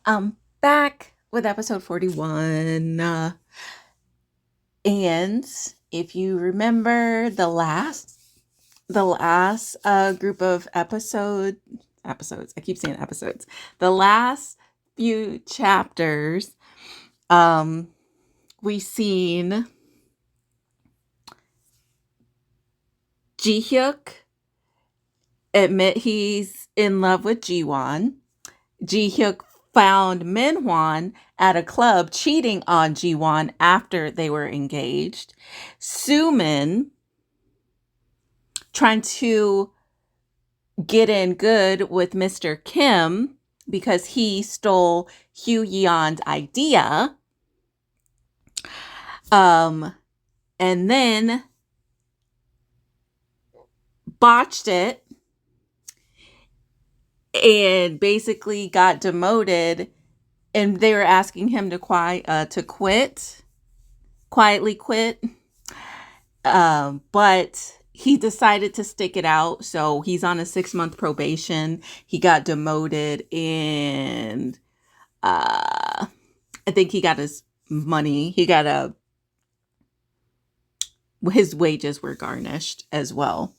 I'm back with episode 41. And if you remember the last group of episodes, I keep saying episodes. The last few chapters, we seen Ji-hyuk admit he's in love with Ji-won. Ji-hyuk found Min-hwan at a club cheating on Ji-won after they were engaged. Soo-min trying to get in good with Mr. Kim because he stole Hugh Yeon's idea. And then botched it and basically got demoted, and they were asking him to quietly quit. But he decided to stick it out, so he's on a 6-month probation. He got demoted, and I think he got his money. His wages were garnished as well.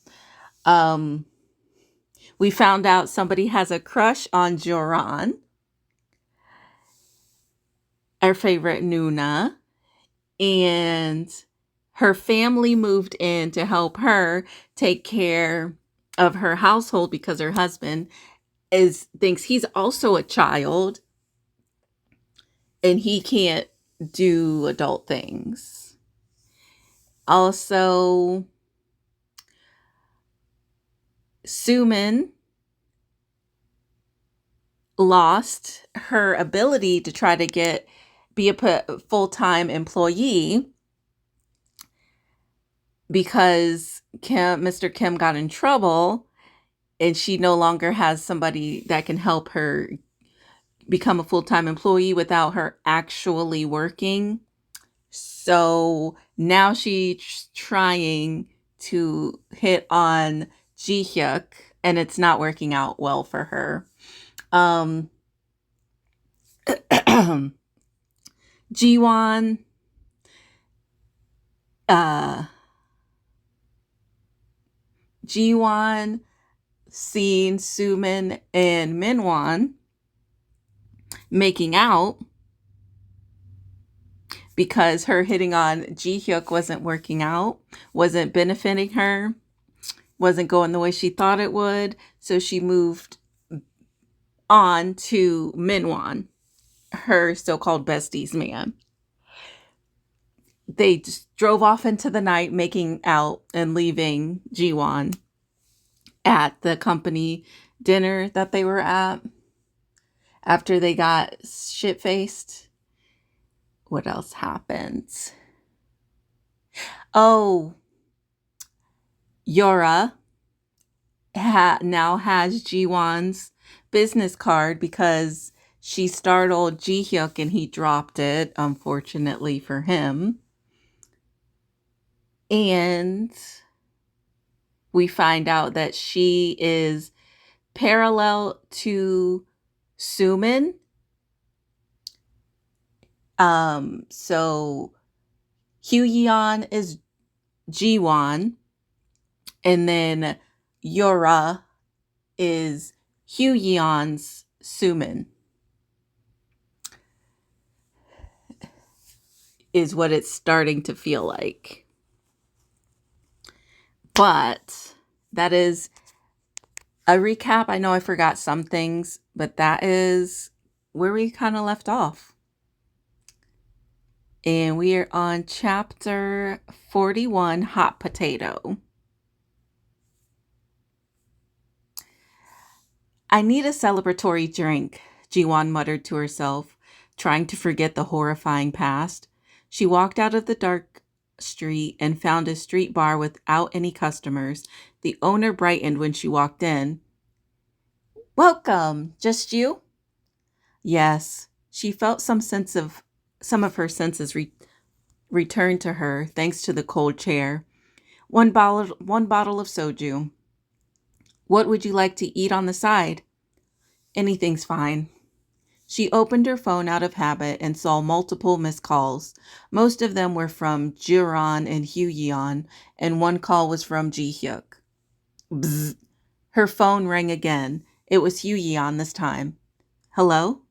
We found out somebody has a crush on Joran, our favorite Nuna, and her family moved in to help her take care of her household because her husband thinks he's also a child and he can't do adult things. Also, Soo-min lost her ability to try to be a full-time employee because Mr. Kim got in trouble, and she no longer has somebody that can help her become a full-time employee without her actually working. So now she's trying to hit on Ji-hyuk, and it's not working out well for her. Ji-won seen Soo-min and Min-won making out because her hitting on Ji-hyuk wasn't working out, wasn't benefiting her, wasn't going the way she thought it would. So she moved on to Min-won, her so-called bestie's man. They just drove off into the night, making out and leaving Ji-won at the company dinner that they were at after they got shit-faced. What else happened? Oh, Yora now has Ji-won's business card because she startled Ji-hyuk and he dropped it, unfortunately for him. And we find out that she is parallel to Soo-min. So Hugh Yeon is Ji-won, and then Yora is Hugh Yeon's Soo-min, is what it's starting to feel like. But that is a recap. I know I forgot some things, but that is where we kind of left off. And we are on chapter 41, Hot Potato. I need a celebratory drink, Ji-won muttered to herself, trying to forget the horrifying past. She walked out of the dark street and found a street bar without any customers. The owner brightened when she walked in. Welcome, just you? Yes, she felt some of her senses returned to her thanks to the cold chair. One bottle of soju. What would you like to eat on the side? Anything's fine. She opened her phone out of habit and saw multiple missed calls. Most of them were from Jiran and Hugyeon, and one call was from Ji-hyuk. Bzz. Her phone rang again. It was Hugyeon this time. Hello?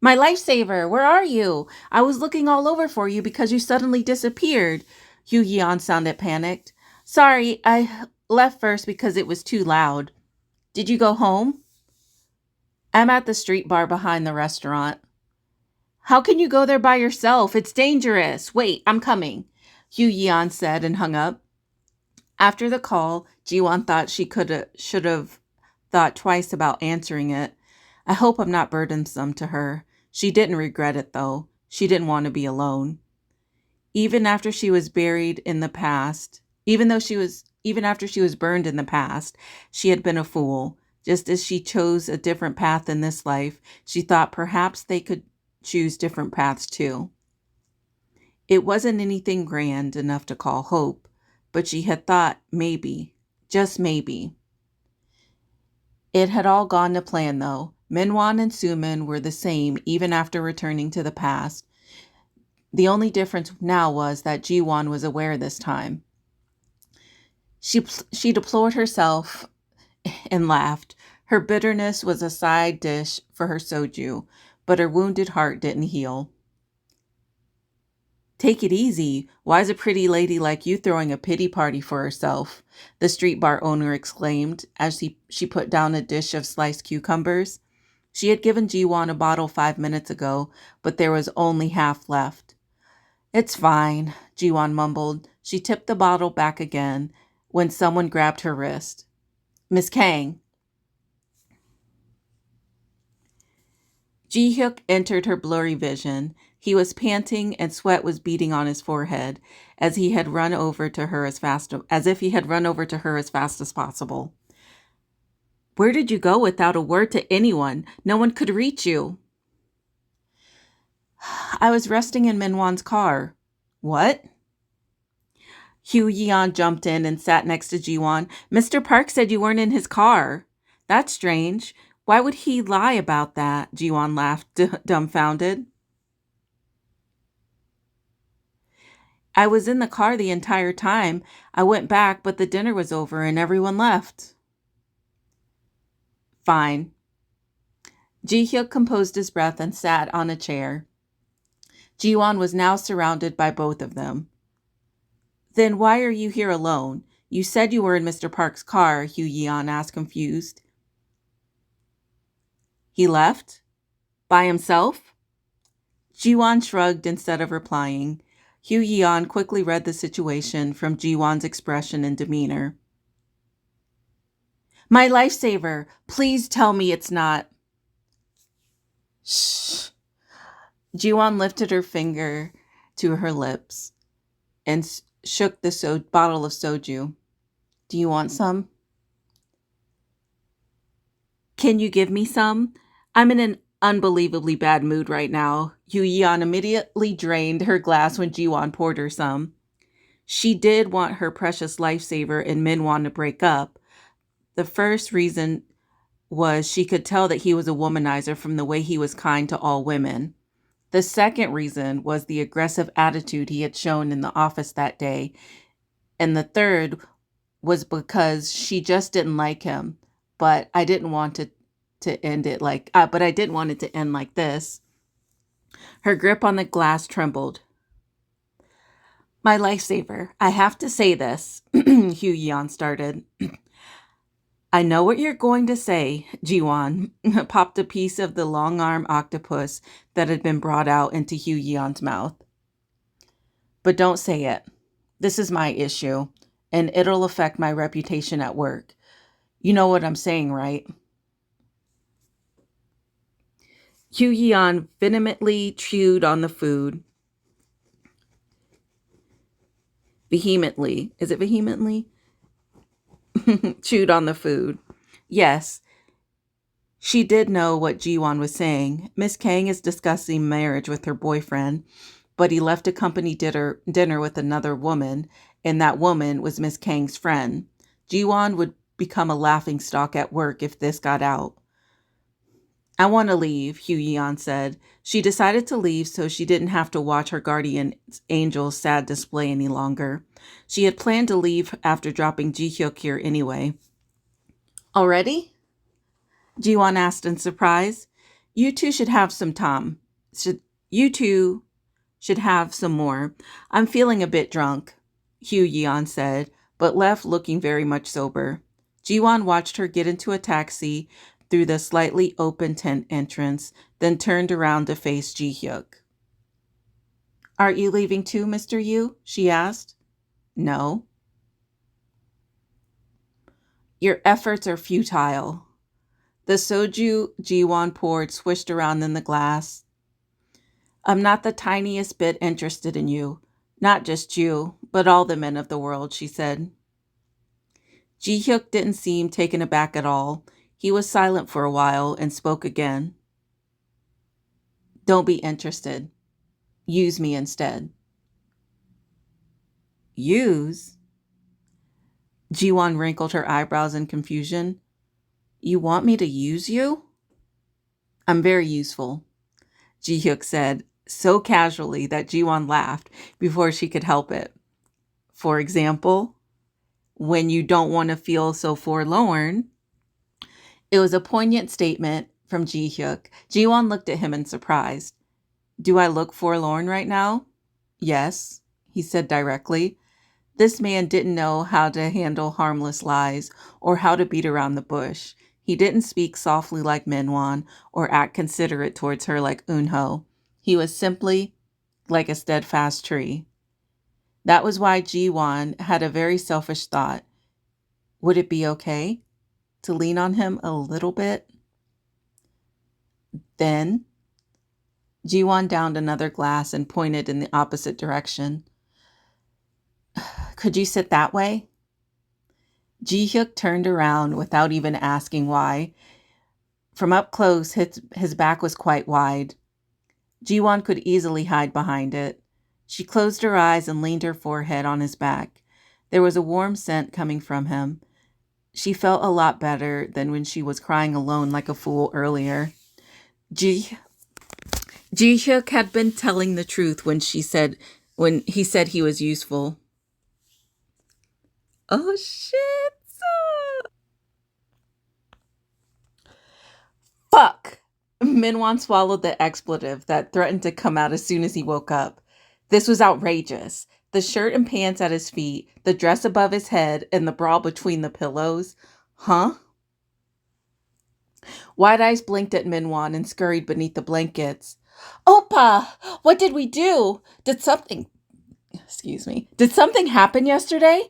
My lifesaver, where are you? I was looking all over for you because you suddenly disappeared. Hugyeon sounded panicked. Sorry, I left first because it was too loud. Did you go home? I'm at the street bar behind the restaurant. How can you go there by yourself? It's dangerous. Wait, I'm coming, Hugyeon said and hung up. After the call, Jiwon thought should have thought twice about answering it. I hope I'm not burdensome to her. She didn't regret it, though. She didn't want to be alone. Even after she was buried in the past, even after she was burned in the past, she had been a fool. Just as she chose a different path in this life, she thought perhaps they could choose different paths too. It wasn't anything grand enough to call hope, but she had thought maybe, just maybe. It had all gone to plan, though. Minwon and Sumin were the same even after returning to the past. The only difference now was that Jiwon was aware this time. She deplored herself and laughed. Her bitterness was a side dish for her soju, but her wounded heart didn't heal. Take it easy. Why is a pretty lady like you throwing a pity party for herself? The street bar owner exclaimed as she put down a dish of sliced cucumbers. She had given Jiwon a bottle 5 minutes ago, but there was only half left. It's fine, Jiwon mumbled. She tipped the bottle back again when someone grabbed her wrist. Miss Kang. Ji-hyuk entered her blurry vision. He was panting and sweat was beading on his forehead as if he had run over to her as fast as possible. Where did you go without a word to anyone? No one could reach you. I was resting in Minwon's car. What? Hugyeon jumped in and sat next to Jiwon. Mr. Park said you weren't in his car. That's strange. Why would he lie about that? Jiwon laughed, dumbfounded. I was in the car the entire time. I went back, but the dinner was over and everyone left. Fine. Ji-hyuk composed his breath and sat on a chair. Jiwon was now surrounded by both of them. Then why are you here alone? You said you were in Mr. Park's car, Hugyeon asked, confused. He left? By himself? Jiwon shrugged instead of replying. Hugyeon quickly read the situation from Jiwon's expression and demeanor. My lifesaver, please tell me it's not. Shh. Jiwon lifted her finger to her lips and shook the bottle of soju. Do you want some? Can you give me some? I'm in an unbelievably bad mood right now. Hugyeon immediately drained her glass when Jiwon poured her some. She did want her precious lifesaver and Minwon to break up. The first reason was she could tell that he was a womanizer from the way he was kind to all women. The second reason was the aggressive attitude he had shown in the office that day. And the third was because she just didn't like him. But I didn't want it to end like this. Her grip on the glass trembled. My lifesaver, I have to say this, Hugyeon started. I know what you're going to say, Jiwon popped a piece of the long-arm octopus that had been brought out into Hugyeon's mouth. But don't say it. This is my issue, and it'll affect my reputation at work. You know what I'm saying, right? Hugyeon vehemently chewed on the food. Vehemently. Is it vehemently? Chewed on the food. Yes, she did know what Jiwon was saying. Miss Kang is discussing marriage with her boyfriend, but he left a company dinner with another woman, and that woman was Miss Kang's friend. Jiwon would become a laughingstock at work if this got out. I want to leave, Hugh Yeon said. She decided to leave so she didn't have to watch her guardian angel's sad display any longer. She had planned to leave after dropping Ji-hyuk here anyway. Already? Jiwon asked in surprise. You two should have some time. You two should have some more. I'm feeling a bit drunk, Hugh Yeon said, but left looking very much sober. Jiwon watched her get into a taxi through the slightly open tent entrance, then turned around to face Ji-hyuk. Aren't you leaving too, Mr. Yu? She asked. No. Your efforts are futile. The soju Jiwon poured swished around in the glass. I'm not the tiniest bit interested in you. Not just you, but all the men of the world, she said. Ji-hyuk didn't seem taken aback at all. He was silent for a while and spoke again. Don't be interested. Use me instead. Use? Jiwon wrinkled her eyebrows in confusion. You want me to use you? I'm very useful, Ji-hyuk said, so casually that Jiwon laughed before she could help it. For example, when you don't want to feel so forlorn. It was a poignant statement from Ji-hyuk. Jiwon looked at him in surprise. Do I look forlorn right now? Yes, he said directly. This man didn't know how to handle harmless lies or how to beat around the bush. He didn't speak softly like Minwon or act considerate towards her like Eunho. He was simply like a steadfast tree. That was why Jiwon had a very selfish thought. Would it be okay to lean on him a little bit? Then Jiwon downed another glass and pointed in the opposite direction. Could you sit that way? Ji-hyuk turned around without even asking why. From up close, his back was quite wide. Jiwon could easily hide behind it. She closed her eyes and leaned her forehead on his back. There was a warm scent coming from him. She felt a lot better than when she was crying alone like a fool earlier. Ji-hyuk had been telling the truth when he said he was useful. Oh shit. Fuck. Minwon swallowed the expletive that threatened to come out as soon as he woke up. This was outrageous. The shirt and pants at his feet, the dress above his head, and the bra between the pillows. Huh? Wide eyes blinked at Minwon and scurried beneath the blankets. Oppa! What did we do? Did something happen yesterday?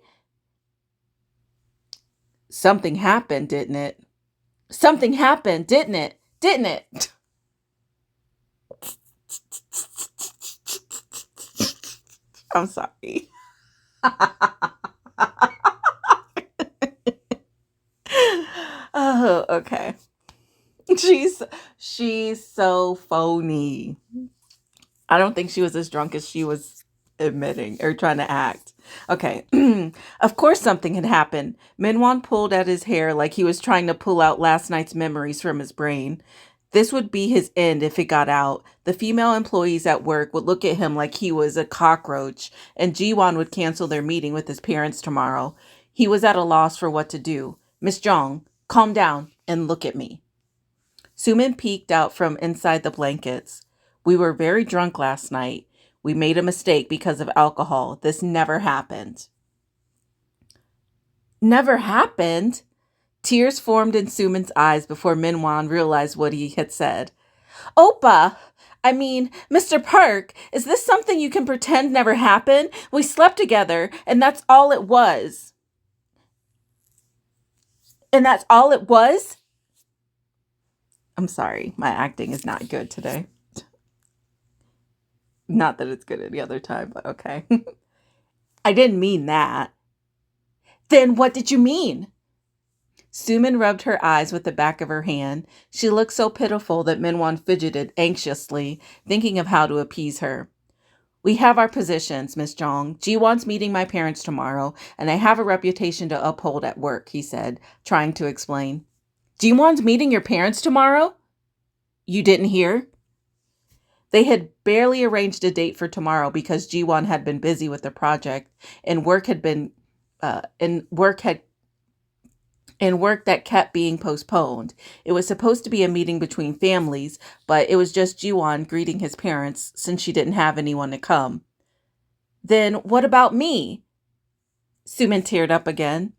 Something happened, didn't it? Something happened, didn't it? Didn't it? I'm sorry. Oh, okay. She's so phony. I don't think she was as drunk as she was admitting or trying to act. Okay. Of course something had happened. Minwon pulled at his hair like he was trying to pull out last night's memories from his brain. This would be his end if it got out. The female employees at work would look at him like he was a cockroach, and Jiwon would cancel their meeting with his parents tomorrow. He was at a loss for what to do. Miss Jong, calm down and look at me. Sumin peeked out from inside the blankets. We were very drunk last night. We made a mistake because of alcohol. This never happened. Never happened? Tears formed in Sumin's eyes before Minwon realized what he had said. Oppa! Mr. Park, is this something you can pretend never happened? We slept together, and that's all it was. And that's all it was? I'm sorry, my acting is not good today. Not that it's good any other time, but okay. I didn't mean that. Then what did you mean? Sumin rubbed her eyes with the back of her hand. She looked so pitiful that Minwon fidgeted anxiously, thinking of how to appease her. We have our positions, Miss Jong. Jiwon's meeting my parents tomorrow, and I have a reputation to uphold at work, he said, trying to explain. Jiwon's meeting your parents tomorrow? You didn't hear? They had barely arranged a date for tomorrow because Jiwon had been busy with the project, and work that kept being postponed. It was supposed to be a meeting between families, but it was just Jiwon greeting his parents since she didn't have anyone to come. Then what about me? Sumin teared up again.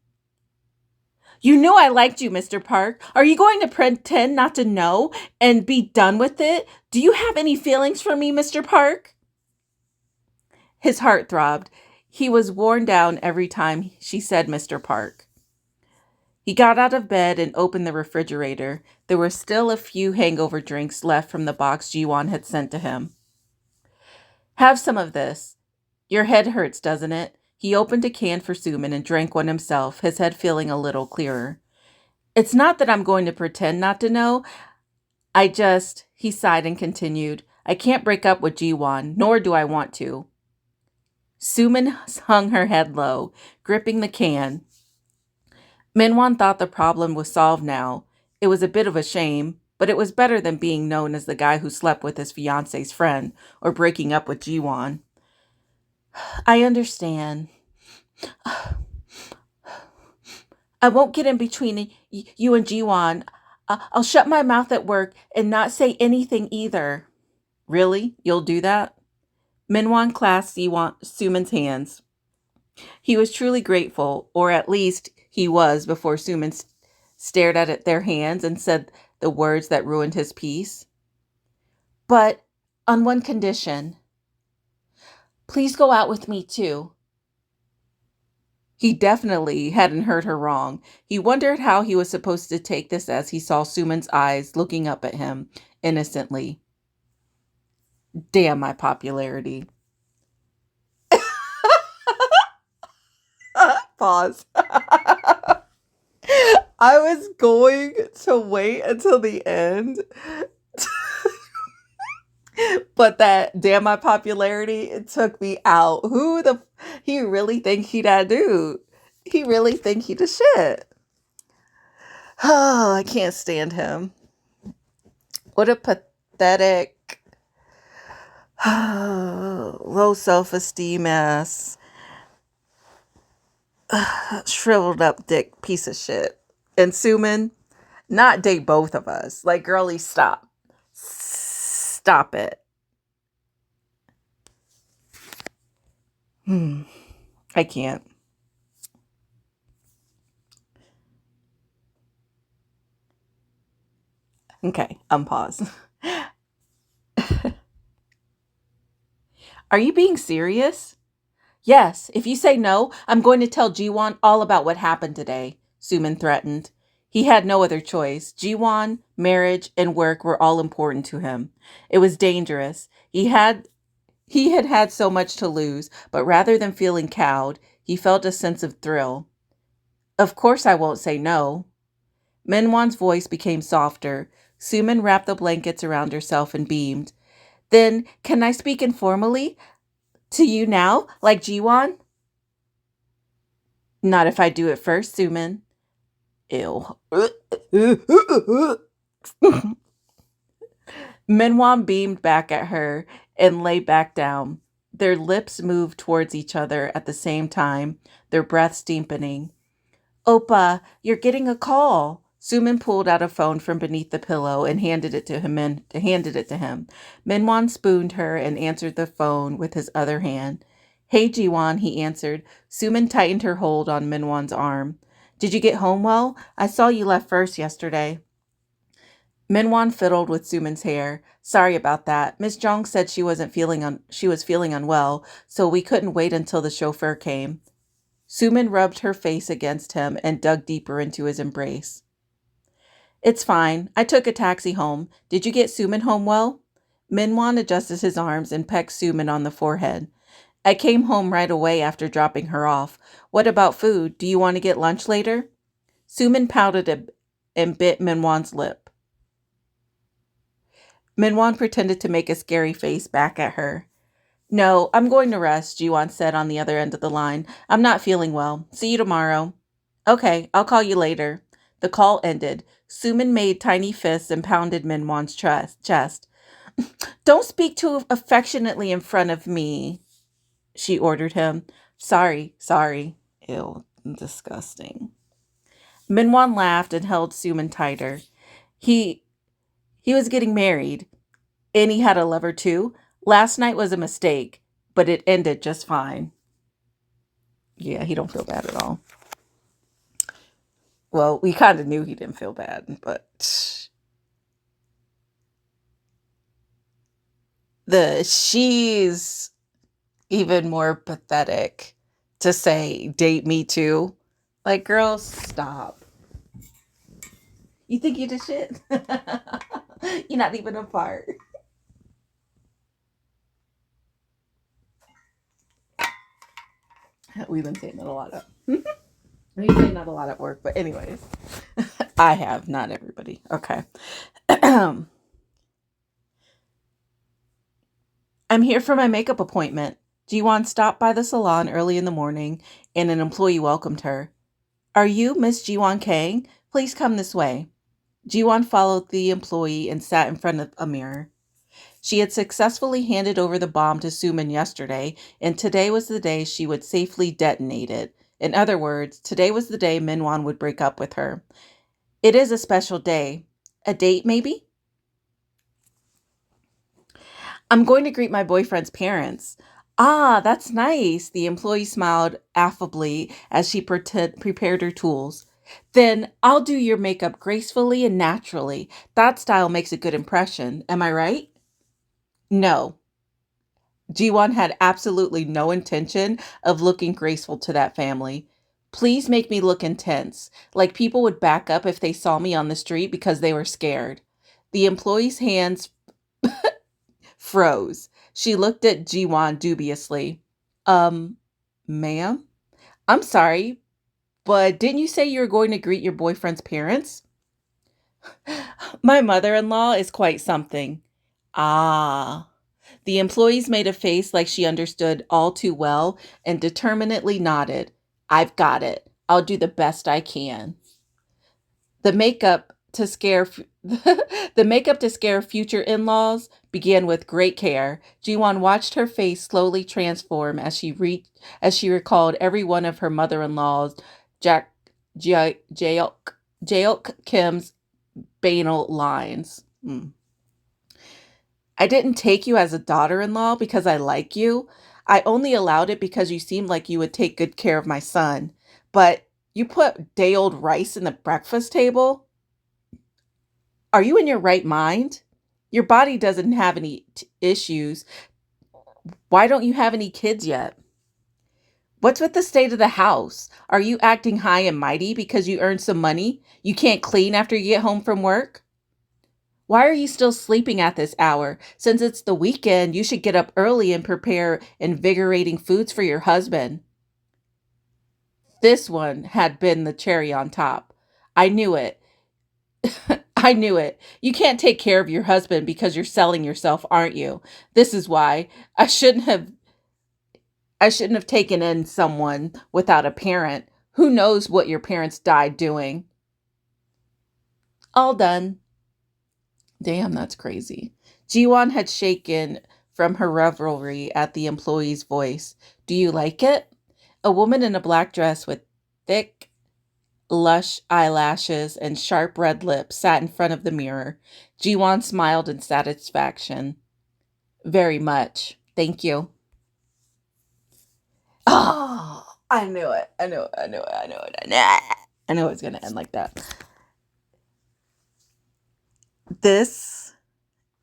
You knew I liked you, Mr. Park. Are you going to pretend not to know and be done with it? Do you have any feelings for me, Mr. Park? His heart throbbed. He was worn down every time she said Mr. Park. He got out of bed and opened the refrigerator. There were still a few hangover drinks left from the box Jiwon had sent to him. Have some of this. Your head hurts, doesn't it? He opened a can for Sumin and drank one himself, his head feeling a little clearer. It's not that I'm going to pretend not to know. He sighed and continued, I can't break up with Jiwon, nor do I want to. Sumin hung her head low, gripping the can. Minwon thought the problem was solved now. It was a bit of a shame, but it was better than being known as the guy who slept with his fiance's friend or breaking up with Jiwon. I understand. I won't get in between you and Jiwon. I'll shut my mouth at work and not say anything either. Really? You'll do that? Minwon clasped Sumin's hands. He was truly grateful, or at least he was before Sumin stared at their hands and said the words that ruined his peace. But on one condition. Please go out with me too. He definitely hadn't heard her wrong. He wondered how he was supposed to take this as he saw Sumin's eyes looking up at him innocently. Damn my popularity. Pause. I was going to wait until the end, but that damn my popularity, it took me out. He really think he that dude. He really think he the shit. Oh, I can't stand him. What a pathetic, low self-esteem ass, shriveled up dick piece of shit. And Sumin, not date both of us. Like, girlie, stop. Stop it. I can't. Okay, unpause. Are you being serious? Yes, if you say no, I'm going to tell Jiwon all about what happened today, Sumin threatened. He had no other choice. Jiwon, marriage, and work were all important to him. It was dangerous. He had so much to lose, but rather than feeling cowed, he felt a sense of thrill. Of course I won't say no. Minwon's voice became softer. Sumin wrapped the blankets around herself and beamed. Then, can I speak informally? To you now, like Jiwon? Not if I do it first, Sumin. Ew. Minwon beamed back at her and lay back down. Their lips moved towards each other at the same time, their breaths deepening. Oppa, you're getting a call. Sumin pulled out a phone from beneath the pillow and handed it to him. Minwon spooned her and answered the phone with his other hand. Hey, Jiwon, he answered. Sumin tightened her hold on Minwon's arm. Did you get home well? I saw you left first yesterday. Minwon fiddled with Sumin's hair. Sorry about that. Miss Jong said she was feeling unwell, so we couldn't wait until the chauffeur came. Sumin rubbed her face against him and dug deeper into his embrace. It's fine. I took a taxi home. Did you get Sumin home well? Minwon adjusted his arms and pecked Sumin on the forehead. I came home right away after dropping her off. What about food? Do you want to get lunch later? Sumin pouted and bit Minwon's lip. Minwon pretended to make a scary face back at her. No, I'm going to rest, Jiwon said on the other end of the line. I'm not feeling well. See you tomorrow. Okay, I'll call you later. The call ended. Suman made tiny fists and pounded Minwon's chest. Don't speak too affectionately in front of me, she ordered him. Sorry, sorry. Ew, disgusting. Minwon laughed and held Suman tighter. He he was getting married, and he had a lover too. Last night was a mistake, but it ended just fine. Yeah, he don't feel bad at all. Well, we kind of knew he didn't feel bad, but she's even more pathetic to say date me too. Like, girl, stop. You think you did shit? You're not even a part. We've been saying that a lot of. We've been saying that a lot at work, but anyways, I have, not everybody. Okay. I'm here for my makeup appointment. Jiwon stopped by the salon early in the morning, and an employee welcomed her. Are you Miss Jiwon Kang? Please come this way. Jiwon followed the employee and sat in front of a mirror. She had successfully handed over the bomb to Suman yesterday, and today was the day she would safely detonate it. In other words, today was the day Minwon would break up with her. It is a special day. A date, maybe? I'm going to greet my boyfriend's parents. Ah, that's nice. The employee smiled affably as she prepared her tools. Then I'll do your makeup gracefully and naturally. That style makes a good impression. Am I right? No. Jiwon had absolutely no intention of looking graceful to that family. Please make me look intense, like people would back up if they saw me on the street because they were scared. The employee's hands froze. She looked at Jiwon dubiously. Um, ma'am? I'm sorry, but didn't you say you were going to greet your boyfriend's parents? My mother in law is quite something. Ah. The employees made a face like she understood all too well and determinedly nodded. I've got it. I'll do the best I can. The makeup to scare the makeup to scare future in-laws began with great care. Jiwon watched her face slowly transform as she recalled every one of her mother-in-law's Jack Jaeok Kim's banal lines. I didn't take you as a daughter-in-law because I like you. I only allowed it because you seemed like you would take good care of my son. But you put day-old rice in the breakfast table? Are you in your right mind? Your body doesn't have any issues. Why don't you have any kids yet? What's with the state of the house? Are you acting high and mighty because you earned some money? You can't clean after you get home from work? Why are you still sleeping at this hour? Since it's the weekend, you should get up early and prepare invigorating foods for your husband. This one had been the cherry on top. I knew it. I knew it. You can't take care of your husband because you're selling yourself, aren't you? This is why I shouldn't have taken in someone without a parent. Who knows what your parents died doing? All done. Damn, that's crazy. Jiwon had shaken from her revelry at the employee's voice. Do you like it? A woman in a black dress with thick, lush eyelashes and sharp red lips sat in front of the mirror. Jiwon smiled in satisfaction. Very much. Thank you. Oh, I knew it. I knew it. I knew it. I knew it. I knew it. I knew it was going to end like that. This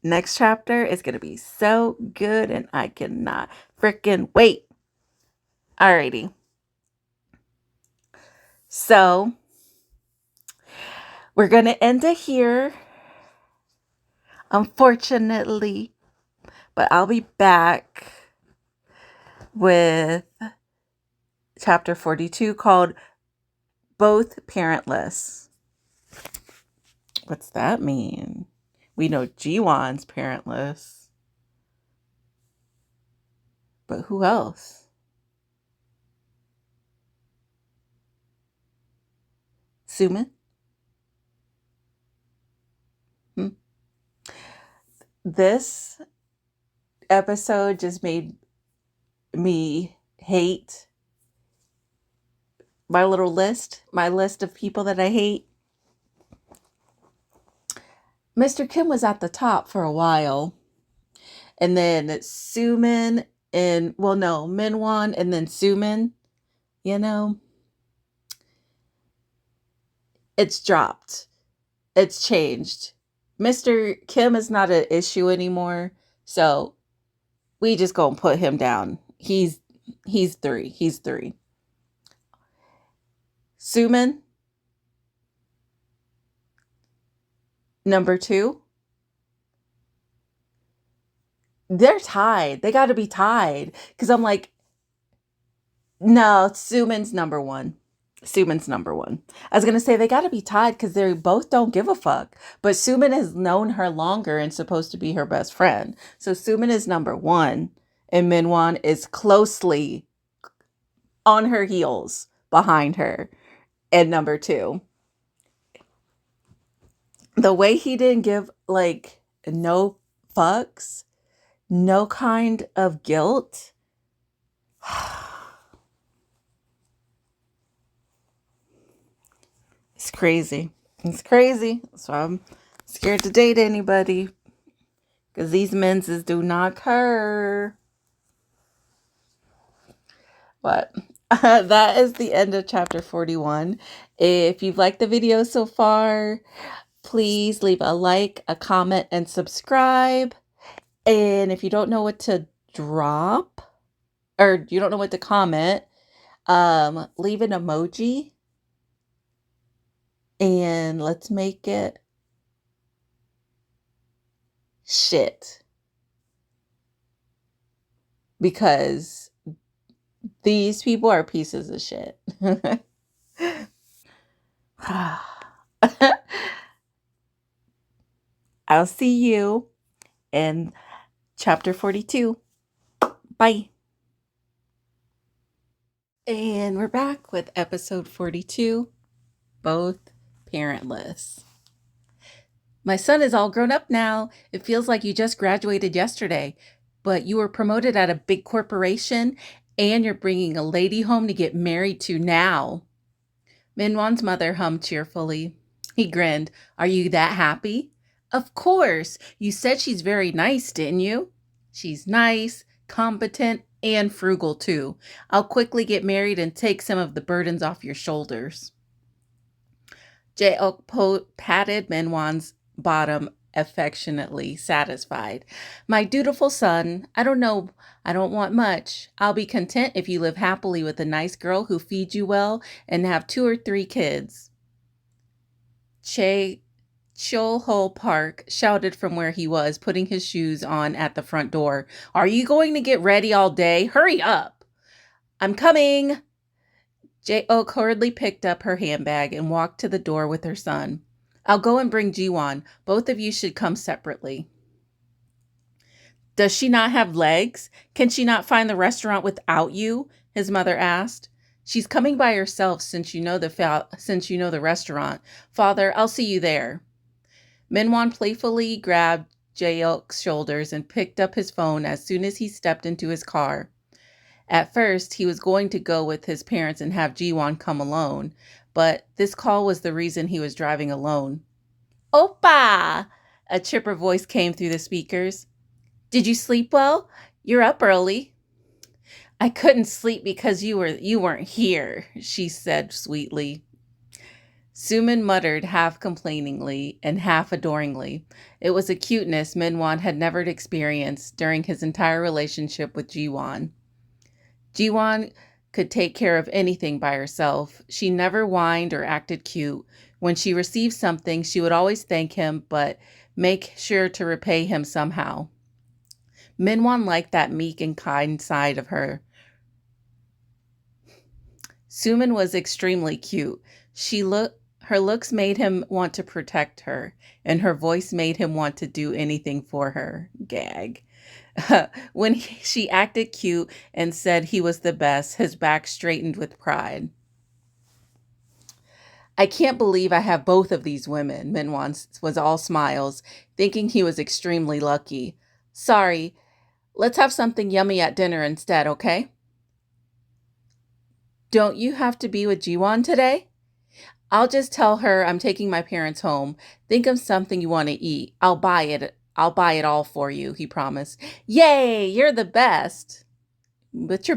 next chapter is going to be so good and I cannot freaking wait. Alrighty. So we're going to end it here, unfortunately, but I'll be back with chapter 42 called Both Parentless. What's that mean? We know Jiwon's parentless. But who else? Suman? Hmm. This episode just made me hate my list of people that I hate. Mr. Kim was at the top for a while. And then Suman and, well, no, Minwon and then Suman, you know, it's dropped. It's changed. Mr. Kim is not an issue anymore. So we just gonna put him down. He's three. He's three. Suman, number two. They're tied. They gotta be tied. Cause I'm like, no, Suman's number one. Suman's number one. I was gonna say they gotta be tied because they both don't give a fuck. But Suman has known her longer and supposed to be her best friend. So Suman is number one, and Minwon is closely on her heels behind her and number two. The way he didn't give like no fucks, no kind of guilt. It's crazy. It's crazy. So I'm scared to date anybody because these menses do not care. But that is the end of chapter 41. If you've liked the video so far, please leave a like, a comment, and subscribe. And if you don't know what to drop or you don't know what to comment, leave an emoji and let's make it shit. Because these people are pieces of shit. I'll see you in chapter 42. Bye. And we're back with episode 42, both parentless. My son is all grown up now. It feels like you just graduated yesterday, but you were promoted at a big corporation and you're bringing a lady home to get married to now. Minwon's mother hummed cheerfully. He grinned. Are you that happy? Of course. You said she's very nice, didn't you? She's nice, competent, and frugal too. I'll quickly get married and take some of the burdens off your shoulders. Jae-ok patted Minwon's bottom affectionately, satisfied. My dutiful son, I don't want much. I'll be content if you live happily with a nice girl who feeds you well and have 2 or 3 kids. Cho-ho Park shouted from where he was, putting his shoes on at the front door. Are you going to get ready all day? Hurry up! I'm coming! Jae-ok hurriedly picked up her handbag and walked to the door with her son. I'll go and bring Jiwon. Both of you should come separately. Does she not have legs? Can she not find the restaurant without you? His mother asked. She's coming by herself since you know the restaurant. Father, I'll see you there. Minwon playfully grabbed Jae-ok's shoulders and picked up his phone as soon as he stepped into his car. At first, he was going to go with his parents and have Jiwon come alone, but this call was the reason he was driving alone. Oppa! A chipper voice came through the speakers. Did you sleep well? You're up early. I couldn't sleep because you weren't here, she said sweetly. Suman muttered half complainingly and half adoringly. It was a cuteness Minwon had never experienced during his entire relationship with Jiwon. Jiwon could take care of anything by herself. She never whined or acted cute. When she received something, she would always thank him, but make sure to repay him somehow. Minwon liked that meek and kind side of her. Suman was extremely cute. Her looks made him want to protect her, and her voice made him want to do anything for her. Gag. When she acted cute and said he was the best, his back straightened with pride. I can't believe I have both of these women, Minwan was all smiles, thinking he was extremely lucky. Sorry, let's have something yummy at dinner instead, okay? Don't you have to be with Jiwon today? I'll just tell her I'm taking my parents home. Think of something you want to eat. I'll buy it. I'll buy it all for you, he promised. Yay, you're the best. But bitch,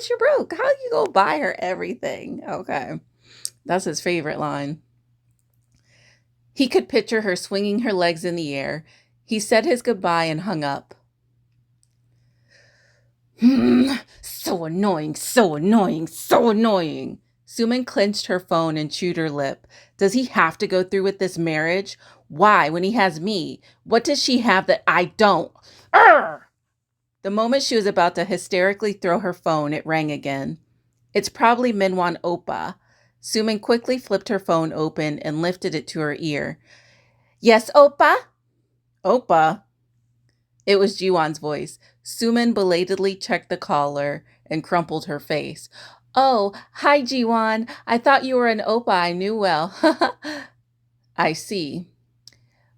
you're broke. How you go buy her everything? Okay. That's his favorite line. He could picture her swinging her legs in the air. He said his goodbye and hung up. So annoying, so annoying, so annoying. Suman clenched her phone and chewed her lip. Does he have to go through with this marriage? Why, when he has me? What does she have that I don't? Urgh! The moment she was about to hysterically throw her phone, it rang again. It's probably Minwan Oppa. Suman quickly flipped her phone open and lifted it to her ear. Yes, Oppa? Oppa? It was Jiwon's voice. Suman belatedly checked the caller and crumpled her face. Oh, hi, Jiwon. I thought you were an Oppa I knew well. I see.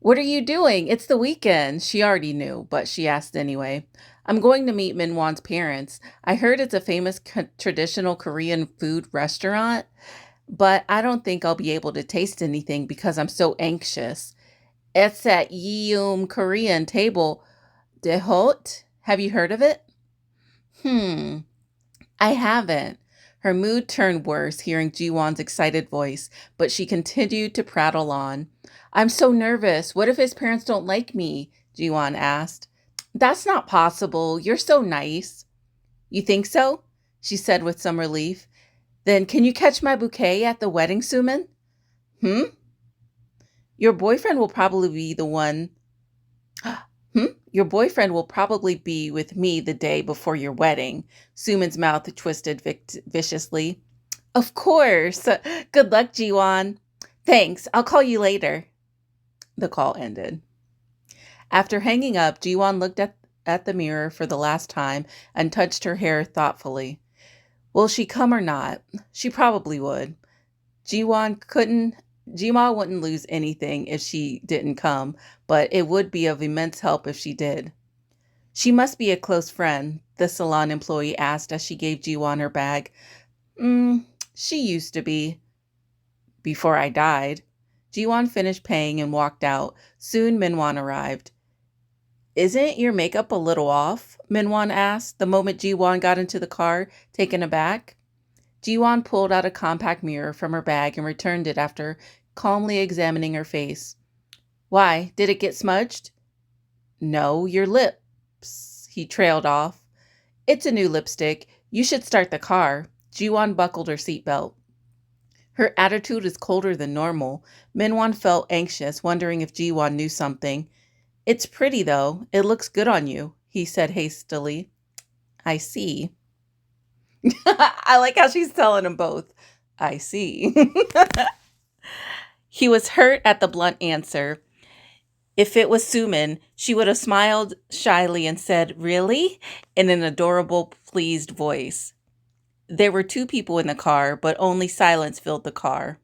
What are you doing? It's the weekend. She already knew, but she asked anyway. I'm going to meet Minwon's parents. I heard it's a famous traditional Korean food restaurant, but I don't think I'll be able to taste anything because I'm so anxious. It's at Yeum Korean table. Dehot? Have you heard of it? Hmm, I haven't. Her mood turned worse hearing Jiwon's excited voice, but she continued to prattle on. I'm so nervous. What if his parents don't like me? Jiwon asked. That's not possible. You're so nice. You think so? She said with some relief. Then can you catch my bouquet at the wedding, Suman? Hmm? Your boyfriend will probably be the one. Your boyfriend will probably be with me the day before your wedding. Suman's mouth twisted viciously. Of course. Good luck, Jiwon. Thanks. I'll call you later. The call ended. After hanging up, Jiwon looked at the mirror for the last time and touched her hair thoughtfully. Will she come or not? She probably would. Jima wouldn't lose anything if she didn't come, but it would be of immense help if she did. She must be a close friend, the salon employee asked as she gave Jiwon her bag. She used to be. Before I died. Jiwon finished paying and walked out. Soon Minwon arrived. Isn't your makeup a little off? Minwon asked the moment Jiwon got into the car, taken aback. Jiwon pulled out a compact mirror from her bag and returned it after calmly examining her face. Why, did it get smudged? No, your lips. He trailed off. It's a new lipstick. You should start the car. Jiwon buckled her seatbelt. Her attitude is colder than normal. Minwon felt anxious, wondering if Jiwon knew something. It's pretty, though. It looks good on you, he said hastily. I see. I like how she's telling them both. I see. He was hurt at the blunt answer. If it was Suman, she would have smiled shyly and said, Really? In an adorable, pleased voice. There were 2 people in the car, but only silence filled the car.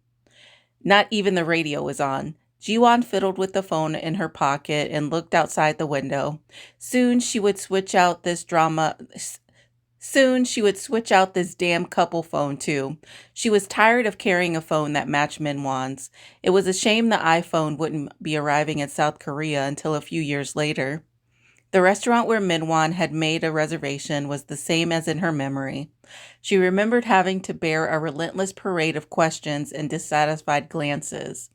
Not even the radio was on. Jiwon fiddled with the phone in her pocket and looked outside the window. Soon she would switch out this damn couple phone too. She was tired of carrying a phone that matched Minwon's. It was a shame the iPhone wouldn't be arriving in South Korea until a few years later. The restaurant where Minwon had made a reservation was the same as in her memory. She remembered having to bear a relentless parade of questions and dissatisfied glances.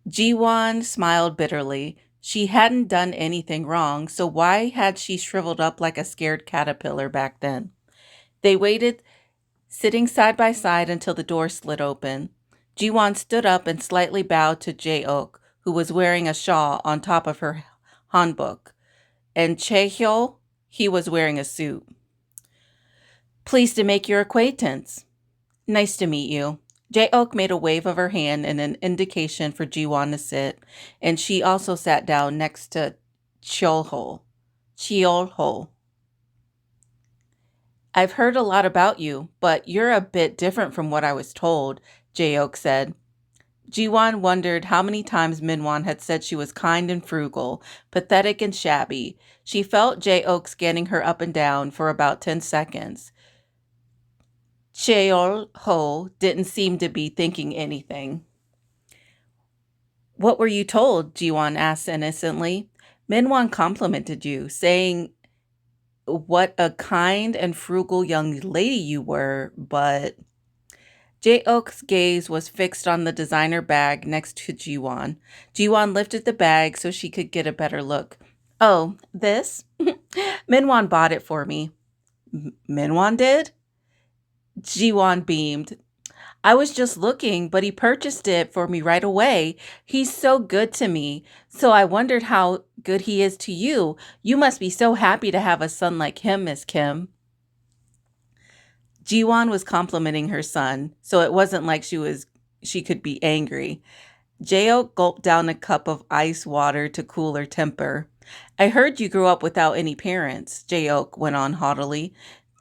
Jiwon smiled bitterly. She hadn't done anything wrong, so why had she shriveled up like a scared caterpillar back then? They waited, sitting side by side until the door slid open. Jiwon stood up and slightly bowed to Jae-ok, who was wearing a shawl on top of her hanbok, and Chae-hyo, he was wearing a suit. Pleased to make your acquaintance. Nice to meet you. Jae-ok made a wave of her hand in an indication for Ji-won to sit, and she also sat down next to Cheol-ho. Cheol-ho. I've heard a lot about you, but you're a bit different from what I was told, Jae-ok said. Ji-won wondered how many times Min-won had said she was kind and frugal, pathetic and shabby. She felt Jae-ok scanning her up and down for about 10 seconds. Cheol-ho didn't seem to be thinking anything. What were you told? Ji-won asked innocently. Min-won complimented you, saying what a kind and frugal young lady you were, but Jae-ok's gaze was fixed on the designer bag next to Ji-won. Ji-won lifted the bag so she could get a better look. Oh, this? Min-won bought it for me. Min-won did? Ji-won beamed. I was just looking, but he purchased it for me right away. He's so good to me. So I wondered how good he is to you. You must be so happy to have a son like him, Miss Kim. Ji-won was complimenting her son, so it wasn't like she could be angry. Jae-ok gulped down a cup of ice water to cool her temper. I heard you grew up without any parents, Jae-ok went on haughtily.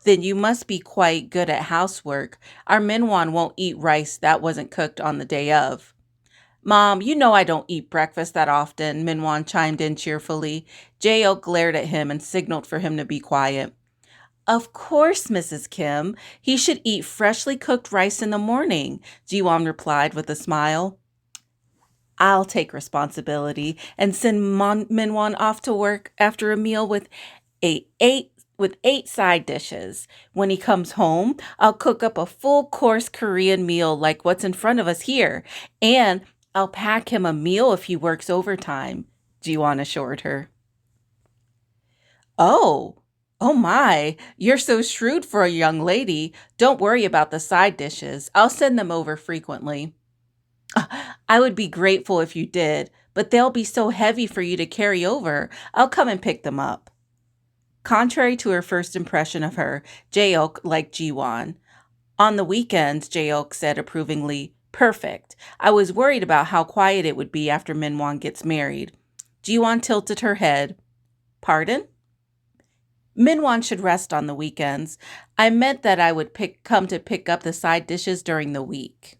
Then you must be quite good at housework. Our Minwon won't eat rice that wasn't cooked on the day of. Mom, you know I don't eat breakfast that often, Minwon chimed in cheerfully. Jae-ok glared at him and signaled for him to be quiet. Of course, Mrs. Kim. He should eat freshly cooked rice in the morning, Ji-won replied with a smile. I'll take responsibility and send Minwon off to work after a meal with eight side dishes. When he comes home, I'll cook up a full course Korean meal like what's in front of us here, and I'll pack him a meal if he works overtime, Ji-won assured her. Oh my, you're so shrewd for a young lady. Don't worry about the side dishes. I'll send them over frequently. I would be grateful if you did, but they'll be so heavy for you to carry over. I'll come and pick them up. Contrary to her first impression of her, Jae-ok liked Ji-won. On the weekends, Jae-ok said approvingly, perfect. I was worried about how quiet it would be after Minwon gets married. Ji-won tilted her head. Pardon? Minwon should rest on the weekends. I meant that I would come to pick up the side dishes during the week.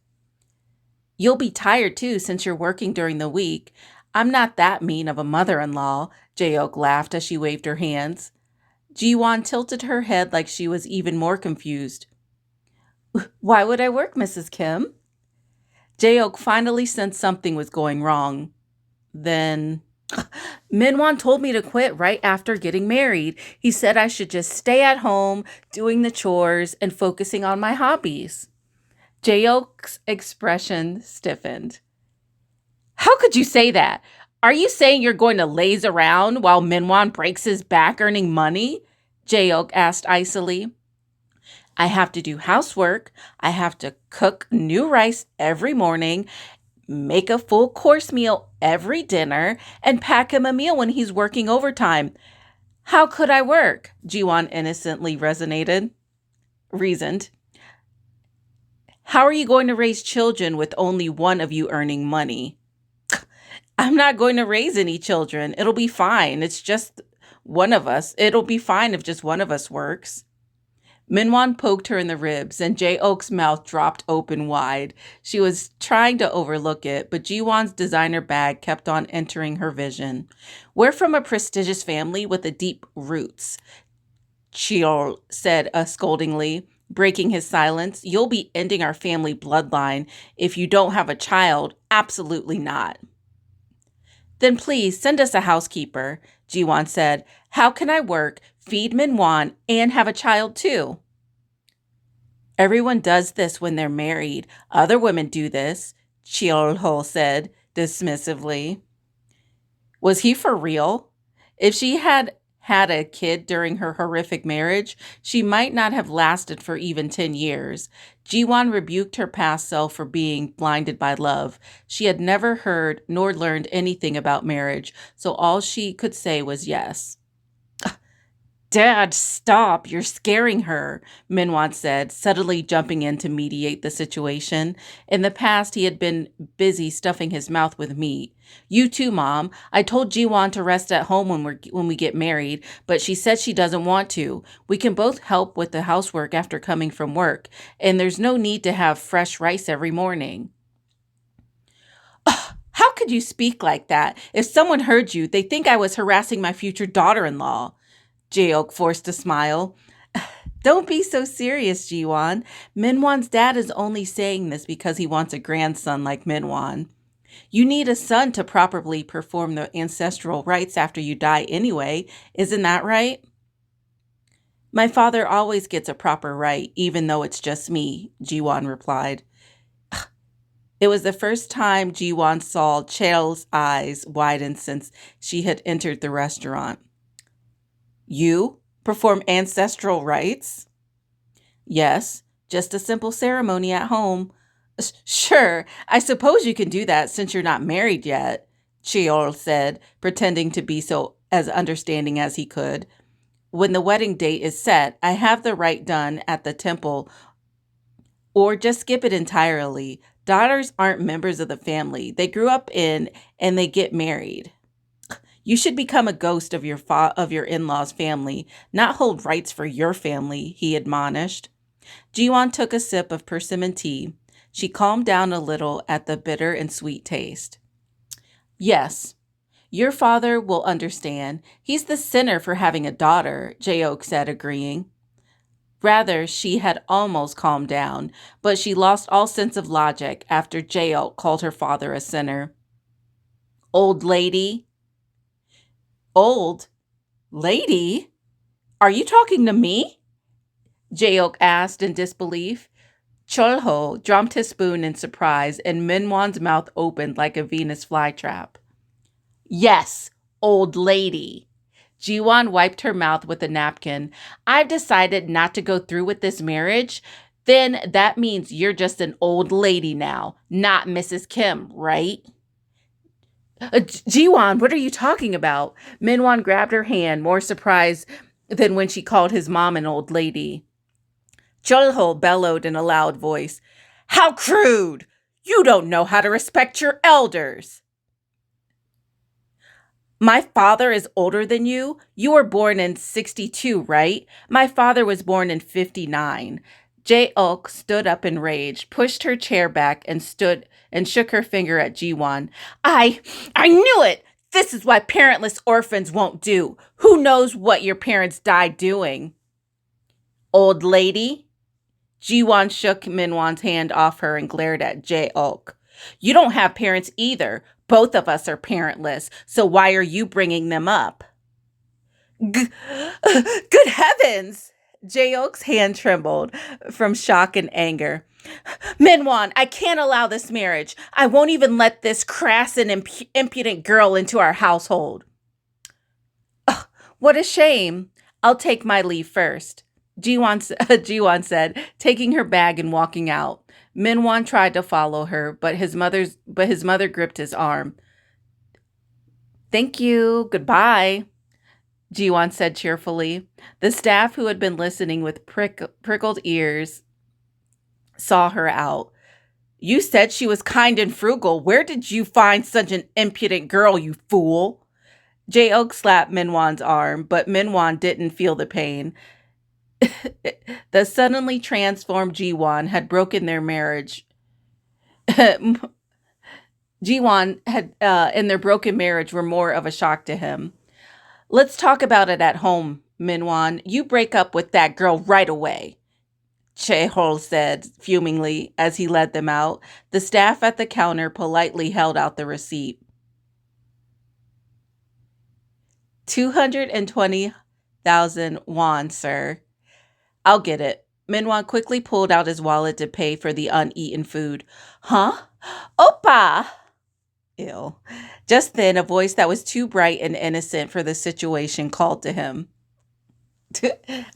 You'll be tired too since you're working during the week. I'm not that mean of a mother-in-law, Jae-ok laughed as she waved her hands. Ji-won tilted her head like she was even more confused. Why would I work, Mrs. Kim? Jae-ok finally sensed something was going wrong. Then Minwon told me to quit right after getting married. He said I should just stay at home, doing the chores and focusing on my hobbies. Jae-ok's expression stiffened. How could you say that? Are you saying you're going to laze around while Minwon breaks his back earning money? Jae-ok asked icily. I have to do housework. I have to cook new rice every morning, make a full course meal every dinner, and pack him a meal when he's working overtime. How could I work? Ji-won innocently reasoned. How are you going to raise children with only one of you earning money? I'm not going to raise any children. It'll be fine. It's just one of us. It'll be fine if just one of us works. Minwon poked her in the ribs, and Jae-ok's mouth dropped open wide. She was trying to overlook it, but Ji-won's designer bag kept on entering her vision. We're from a prestigious family with a deep roots, Cheol said scoldingly, breaking his silence. You'll be ending our family bloodline if you don't have a child. Absolutely not. Then please send us a housekeeper, Ji-won said. How can I work, feed Minwon, and have a child too? Everyone does this when they're married. Other women do this, Cheol-ho said dismissively. Was he for real? If she had had a kid during her horrific marriage, she might not have lasted for even 10 years. Ji-won rebuked her past self for being blinded by love. She had never heard nor learned anything about marriage, so all she could say was yes. Dad, stop. You're scaring her, Minwan said, suddenly jumping in to mediate the situation. In the past, he had been busy stuffing his mouth with meat. You too, Mom. I told Jiwon to rest at home when we get married, but she said she doesn't want to. We can both help with the housework after coming from work, and there's no need to have fresh rice every morning. How could you speak like that? If someone heard you, they'd think I was harassing my future daughter-in-law. Jaeok forced a smile. Don't be so serious, Jiwon. Minwon's dad is only saying this because he wants a grandson like Minwon. You need a son to properly perform the ancestral rites after you die anyway, isn't that right? My father always gets a proper rite, even though it's just me, Jiwon replied. It was the first time Jiwon saw Cheol's eyes widen since she had entered the restaurant. You perform ancestral rites? Yes, just a simple ceremony at home. Sure, I suppose you can do that since you're not married yet, Cheol said, pretending to be so as understanding as he could. When the wedding date is set, I have the rite done at the temple, or just skip it entirely. Daughters aren't members of the family. They grew up in and they get married. You should become a ghost of your in-laws' family, not hold rights for your family, he admonished. Jiwon took a sip of persimmon tea. She calmed down a little at the bitter and sweet taste. Yes, your father will understand. He's the sinner for having a daughter, Jaeok said, agreeing. Rather, she had almost calmed down, but she lost all sense of logic after Jaeok called her father a sinner. Old lady? Old lady? Are you talking to me? Jaeok asked in disbelief. Cholho dropped his spoon in surprise, and Minwon's mouth opened like a Venus flytrap. Yes, old lady. Jiwon wiped her mouth with a napkin. I've decided not to go through with this marriage. Then that means you're just an old lady now, not Mrs. Kim, right? Jiwon, what are you talking about? Minwon grabbed her hand, more surprised than when she called his mom an old lady. Chulho bellowed in a loud voice. How crude! You don't know how to respect your elders. My father is older than you. You were born in 62, right? My father was born in 59. Jae-ok stood up in rage, pushed her chair back, and stood and shook her finger at Jiwon. I knew it! This is why parentless orphans won't do. Who knows what your parents died doing? Old lady? Jiwon shook Minwon's hand off her and glared at Jae-ok. You don't have parents either. Both of us are parentless, so why are you bringing them up? G- Good heavens! Jae-ok's hand trembled from shock and anger. Minwon, I can't allow this marriage. I won't even let this crass and impudent girl into our household. Ugh, what a shame. I'll take my leave first. Jiwon said, taking her bag and walking out. Minwon tried to follow her, but his mother gripped his arm. Thank you. Goodbye, Jiwon said cheerfully. The staff who had been listening with prickled ears saw her out. You said she was kind and frugal. Where did you find such an impudent girl, you fool? Jae-ok slapped Minwon's arm, but Minwon didn't feel the pain. The suddenly transformed Jiwon had broken their marriage. Jiwon had and their broken marriage were more of a shock to him. Let's talk about it at home, Minwon. You break up with that girl right away, Chehol said fumingly as he led them out. The staff at the counter politely held out the receipt. 220,000 won, sir. I'll get it. Minwon quickly pulled out his wallet to pay for the uneaten food. Huh? Oppa! Ew. Just then, a voice that was too bright and innocent for the situation called to him.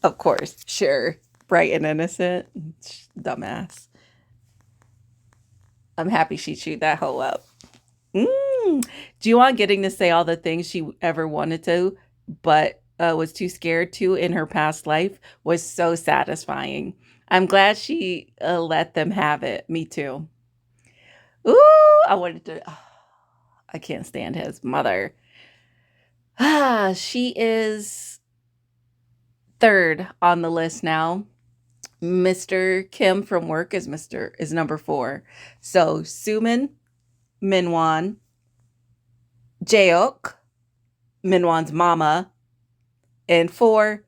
Of course, sure. Bright and innocent. Dumbass. I'm happy she chewed that hoe up. Jiwon getting to say all the things she ever wanted to, but was too scared to in her past life was so satisfying. I'm glad she let them have it. Me too. Ooh, I wanted to. I can't stand his mother. She is third on the list now. Mr. Kim from work is number 4. So Sumin, Minwon, Jaeok, Minwon's mama, and 4,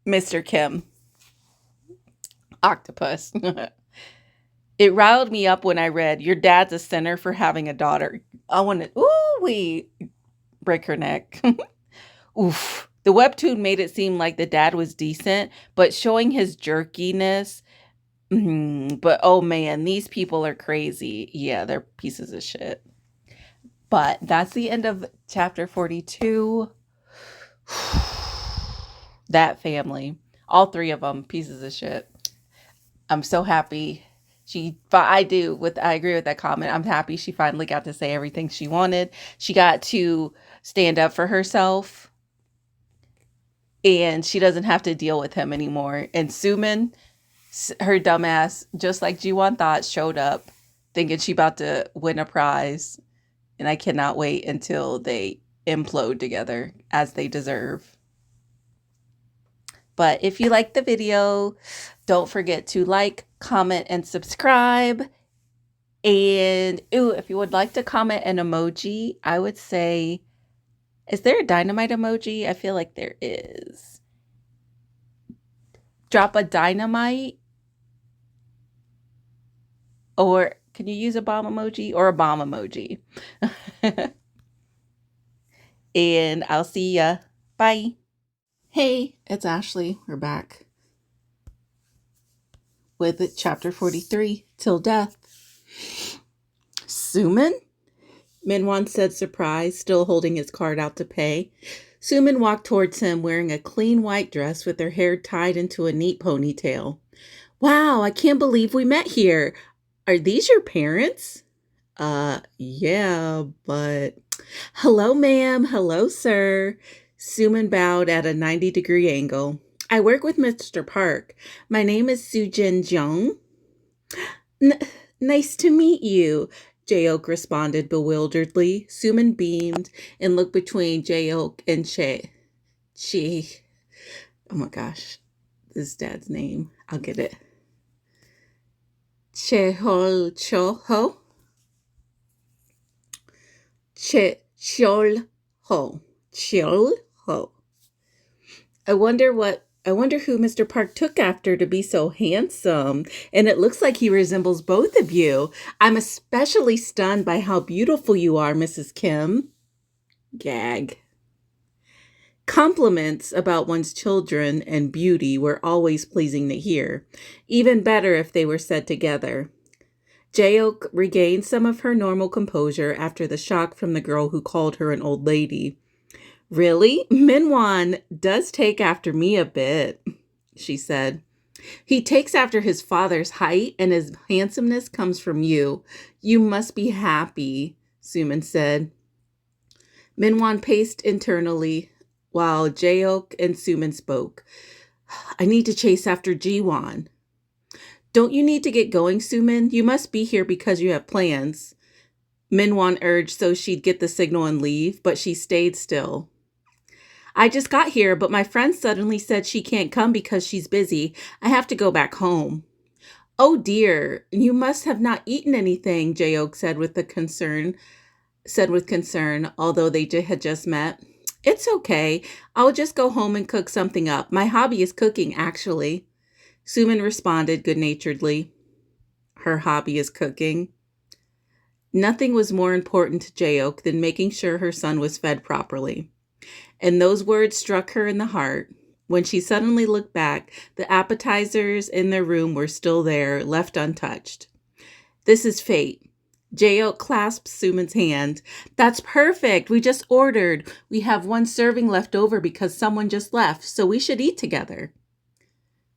Mr. Kim. Octopus. It riled me up when I read, "Your dad's a sinner for having a daughter." I wanted, ooh, we break her neck. Oof. The webtoon made it seem like the dad was decent, but showing his jerkiness. But oh man, these people are crazy. Yeah, they're pieces of shit. But that's the end of chapter 42. That family, all 3 of them, pieces of shit. I'm so happy. I agree with that comment. I'm happy she finally got to say everything she wanted. She got to stand up for herself, and she doesn't have to deal with him anymore. And Sumin, her dumbass, just like Jiwon thought, showed up thinking she about to win a prize. And I cannot wait until they implode together as they deserve. But if you like the video, don't forget to like, comment, and subscribe. And if you would like to comment an emoji, I would say, is there a dynamite emoji? I feel like there is. Drop a dynamite. Or can you use a bomb emoji or a bomb emoji? And I'll see ya. Bye. Hey, it's Ashley. We're back with chapter 43, Till Death. Sumin? Minwon said, surprised, still holding his card out to pay. Sumin walked towards him wearing a clean white dress with her hair tied into a neat ponytail. Wow, I can't believe we met here. Are these your parents? Yeah, but... Hello, ma'am. Hello, sir. Suman bowed at a 90-degree angle. I work with Mr. Park. My name is Sujin Jung. Nice to meet you, Jaeok responded bewilderedly. Suman beamed and looked between Jaeok and Chi. Oh my gosh. This is Dad's name. I'll get it. Chehol Choho? Chol Ho. Chol Ho. I wonder who Mr. Park took after to be so handsome. And it looks like he resembles both of you. I'm especially stunned by how beautiful you are, Mrs. Kim. Gag. Compliments about one's children and beauty were always pleasing to hear. Even better if they were said together. Jaeok regained some of her normal composure after the shock from the girl who called her an old lady. Really? Minwon does take after me a bit, she said. He takes after his father's height, and his handsomeness comes from you. You must be happy, Suman said. Minwon paced internally while Jaeok and Suman spoke. I need to chase after Jiwon. Don't you need to get going, Suman? You must be here because you have plans. Minwon urged so she'd get the signal and leave, but she stayed still. I just got here, but my friend suddenly said she can't come because she's busy. I have to go back home. Oh dear, you must have not eaten anything, Jaeok said with concern, although they had just met. It's okay. I'll just go home and cook something up. My hobby is cooking, actually. Suman responded good-naturedly. Her hobby is cooking. Nothing was more important to Jaeok than making sure her son was fed properly. And those words struck her in the heart. When she suddenly looked back, the appetizers in their room were still there, left untouched. This is fate. Jaeok clasped Suman's hand. That's perfect. We just ordered. We have one serving left over because someone just left, so we should eat together.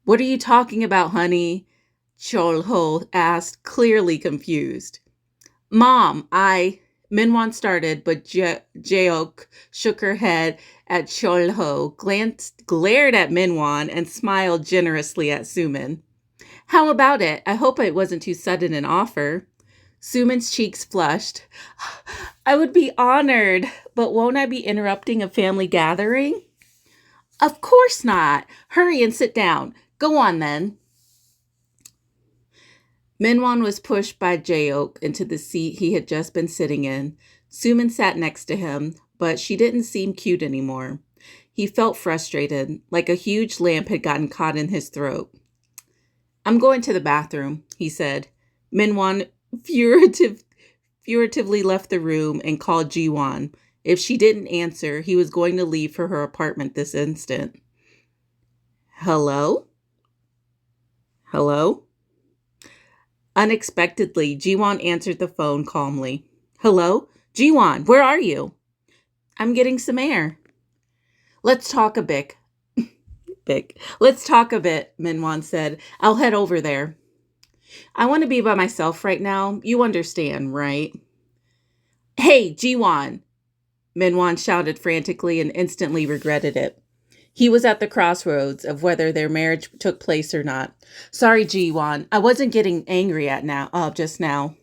What are you talking about, honey? Cholho asked, clearly confused. Mom, Minwon started, but Jeok shook her head at Cholho, glared at Minwon, and smiled generously at Sumin. How about it? I hope it wasn't too sudden an offer. Sumin's cheeks flushed. I would be honored, but won't I be interrupting a family gathering? Of course not. Hurry and sit down. Go on then. Minwon was pushed by Jaeok into the seat he had just been sitting in. Sumin sat next to him, but she didn't seem cute anymore. He felt frustrated, like a huge lamp had gotten caught in his throat. I'm going to the bathroom, he said. Minwon furtively left the room and called Jiwon. If she didn't answer, he was going to leave for her apartment this instant. Hello? Hello? Unexpectedly, Jiwon answered the phone calmly. Hello? Jiwon, where are you? I'm getting some air. Let's talk a bit. Let's talk a bit, Minwon said. I'll head over there. I want to be by myself right now. You understand, right? Hey, Jiwon, Minwon shouted frantically and instantly regretted it. He was at the crossroads of whether their marriage took place or not. Sorry, Jiwon. I wasn't getting angry just now.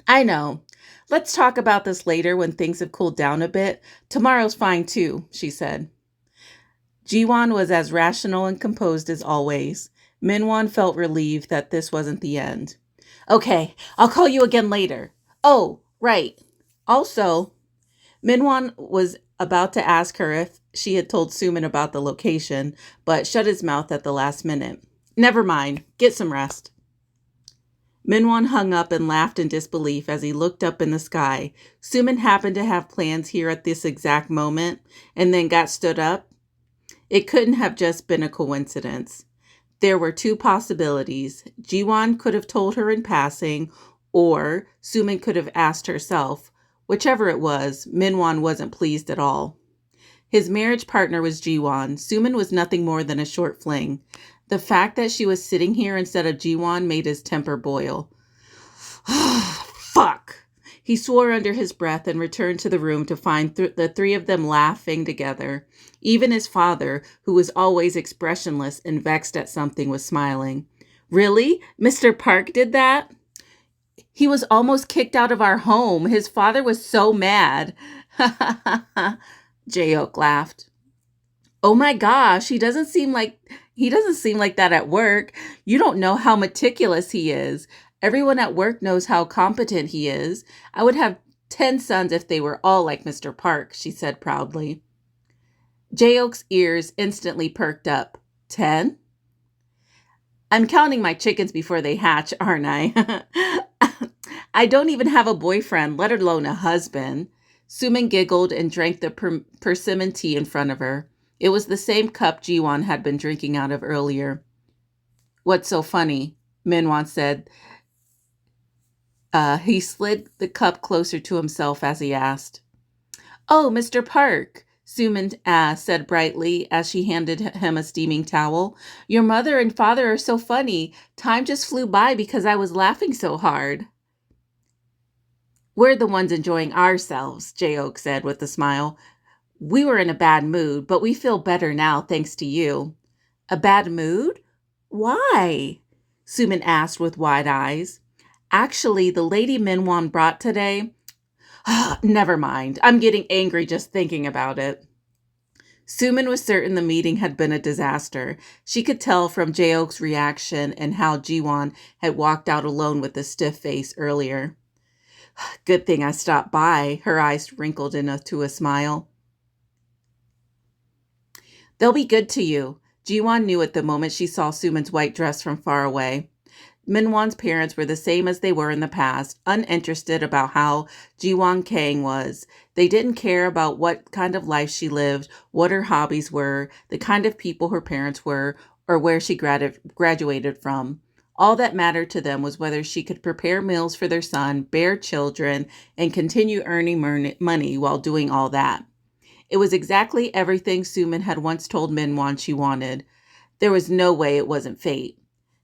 I know. Let's talk about this later when things have cooled down a bit. Tomorrow's fine too, she said. Jiwon was as rational and composed as always. Minwon felt relieved that this wasn't the end. Okay, I'll call you again later. Oh, right. Also, Minwon was about to ask her if she had told Sumin about the location, but shut his mouth at the last minute. Never mind. Get some rest. Minwon hung up and laughed in disbelief as he looked up in the sky. Sumin happened to have plans here at this exact moment and then got stood up. It couldn't have just been a coincidence. There were two possibilities. Jiwon could have told her in passing, or Sumin could have asked herself. Whichever it was, Minwon wasn't pleased at all. His marriage partner was Jiwon. Sumin was nothing more than a short fling. The fact that she was sitting here instead of Jiwon made his temper boil. Fuck! He swore under his breath and returned to the room to find the three of them laughing together. Even his father, who was always expressionless and vexed at something, was smiling. Really? Mr. Park did that? He was almost kicked out of our home. His father was so mad. Jaeok laughed. Oh my gosh, he doesn't seem like that at work. You don't know how meticulous he is. Everyone at work knows how competent he is. I would have 10 sons if they were all like Mr. Park, she said proudly. Jaeok's ears instantly perked up. 10? I'm counting my chickens before they hatch, aren't I? I don't even have a boyfriend, let alone a husband. Sumin giggled and drank the persimmon tea in front of her. It was the same cup Jiwon had been drinking out of earlier. What's so funny? Minwon said. He slid the cup closer to himself as he asked. Oh, Mr. Park, Sumin said brightly as she handed him a steaming towel. Your mother and father are so funny. Time just flew by because I was laughing so hard. We're the ones enjoying ourselves, Jaeok said with a smile. We were in a bad mood, but we feel better now thanks to you. A bad mood? Why? Sumin asked with wide eyes. Actually, the lady Minwon brought today... Never mind. I'm getting angry just thinking about it. Sumin was certain the meeting had been a disaster. She could tell from Jaeok's reaction and how Jiwon had walked out alone with a stiff face earlier. Good thing I stopped by, her eyes wrinkled into a smile. They'll be good to you. Jiwon knew it the moment she saw Sumin's white dress from far away. Minwon's parents were the same as they were in the past, uninterested about how Jiwon Kang was. They didn't care about what kind of life she lived, what her hobbies were, the kind of people her parents were, or where she graduated from. All that mattered to them was whether she could prepare meals for their son, bear children, and continue earning money while doing all that. It was exactly everything Sumin had once told Minwon she wanted. There was no way it wasn't fate.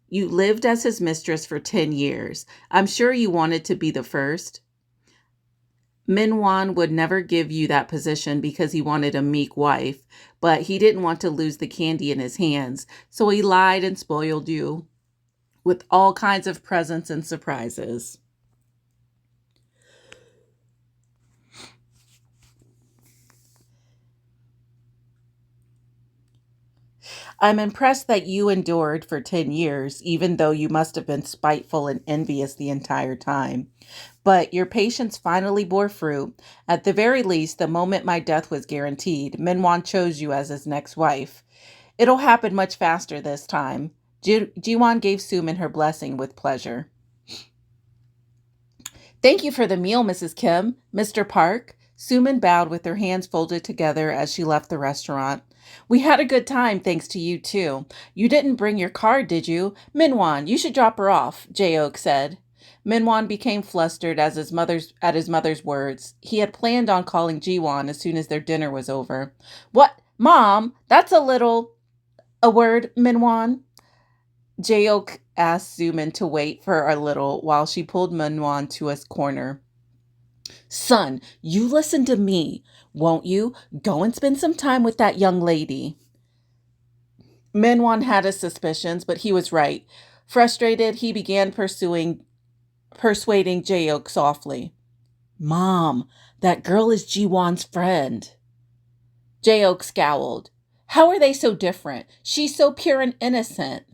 You lived as his mistress for 10 years. I'm sure you wanted to be the first. Minwan would never give you that position because he wanted a meek wife, but he didn't want to lose the candy in his hands, so he lied and spoiled you with all kinds of presents and surprises. I'm impressed that you endured for 10 years, even though you must have been spiteful and envious the entire time. But your patience finally bore fruit. At the very least, the moment my death was guaranteed, Minwan chose you as his next wife. It'll happen much faster this time. Jiwon gave Sumin her blessing with pleasure. Thank you for the meal, Mrs. Kim. Mr. Park. Sumin bowed with her hands folded together as she left the restaurant. We had a good time, thanks to you, too. You didn't bring your card, did you? Minwan, you should drop her off, Jaeok said. Minwan became flustered at his mother's words. He had planned on calling Jiwon as soon as their dinner was over. What? Mom, that's a word, Minwan. Jaeok asked Sumin to wait for a little while she pulled Minwan to a corner. Son, you listen to me, won't you? Go and spend some time with that young lady. Minwan had his suspicions, but he was right. Frustrated, he began persuading Jaeok softly. Mom, that girl is Jiwon's friend. Jaeok scowled. How are they so different? She's so pure and innocent.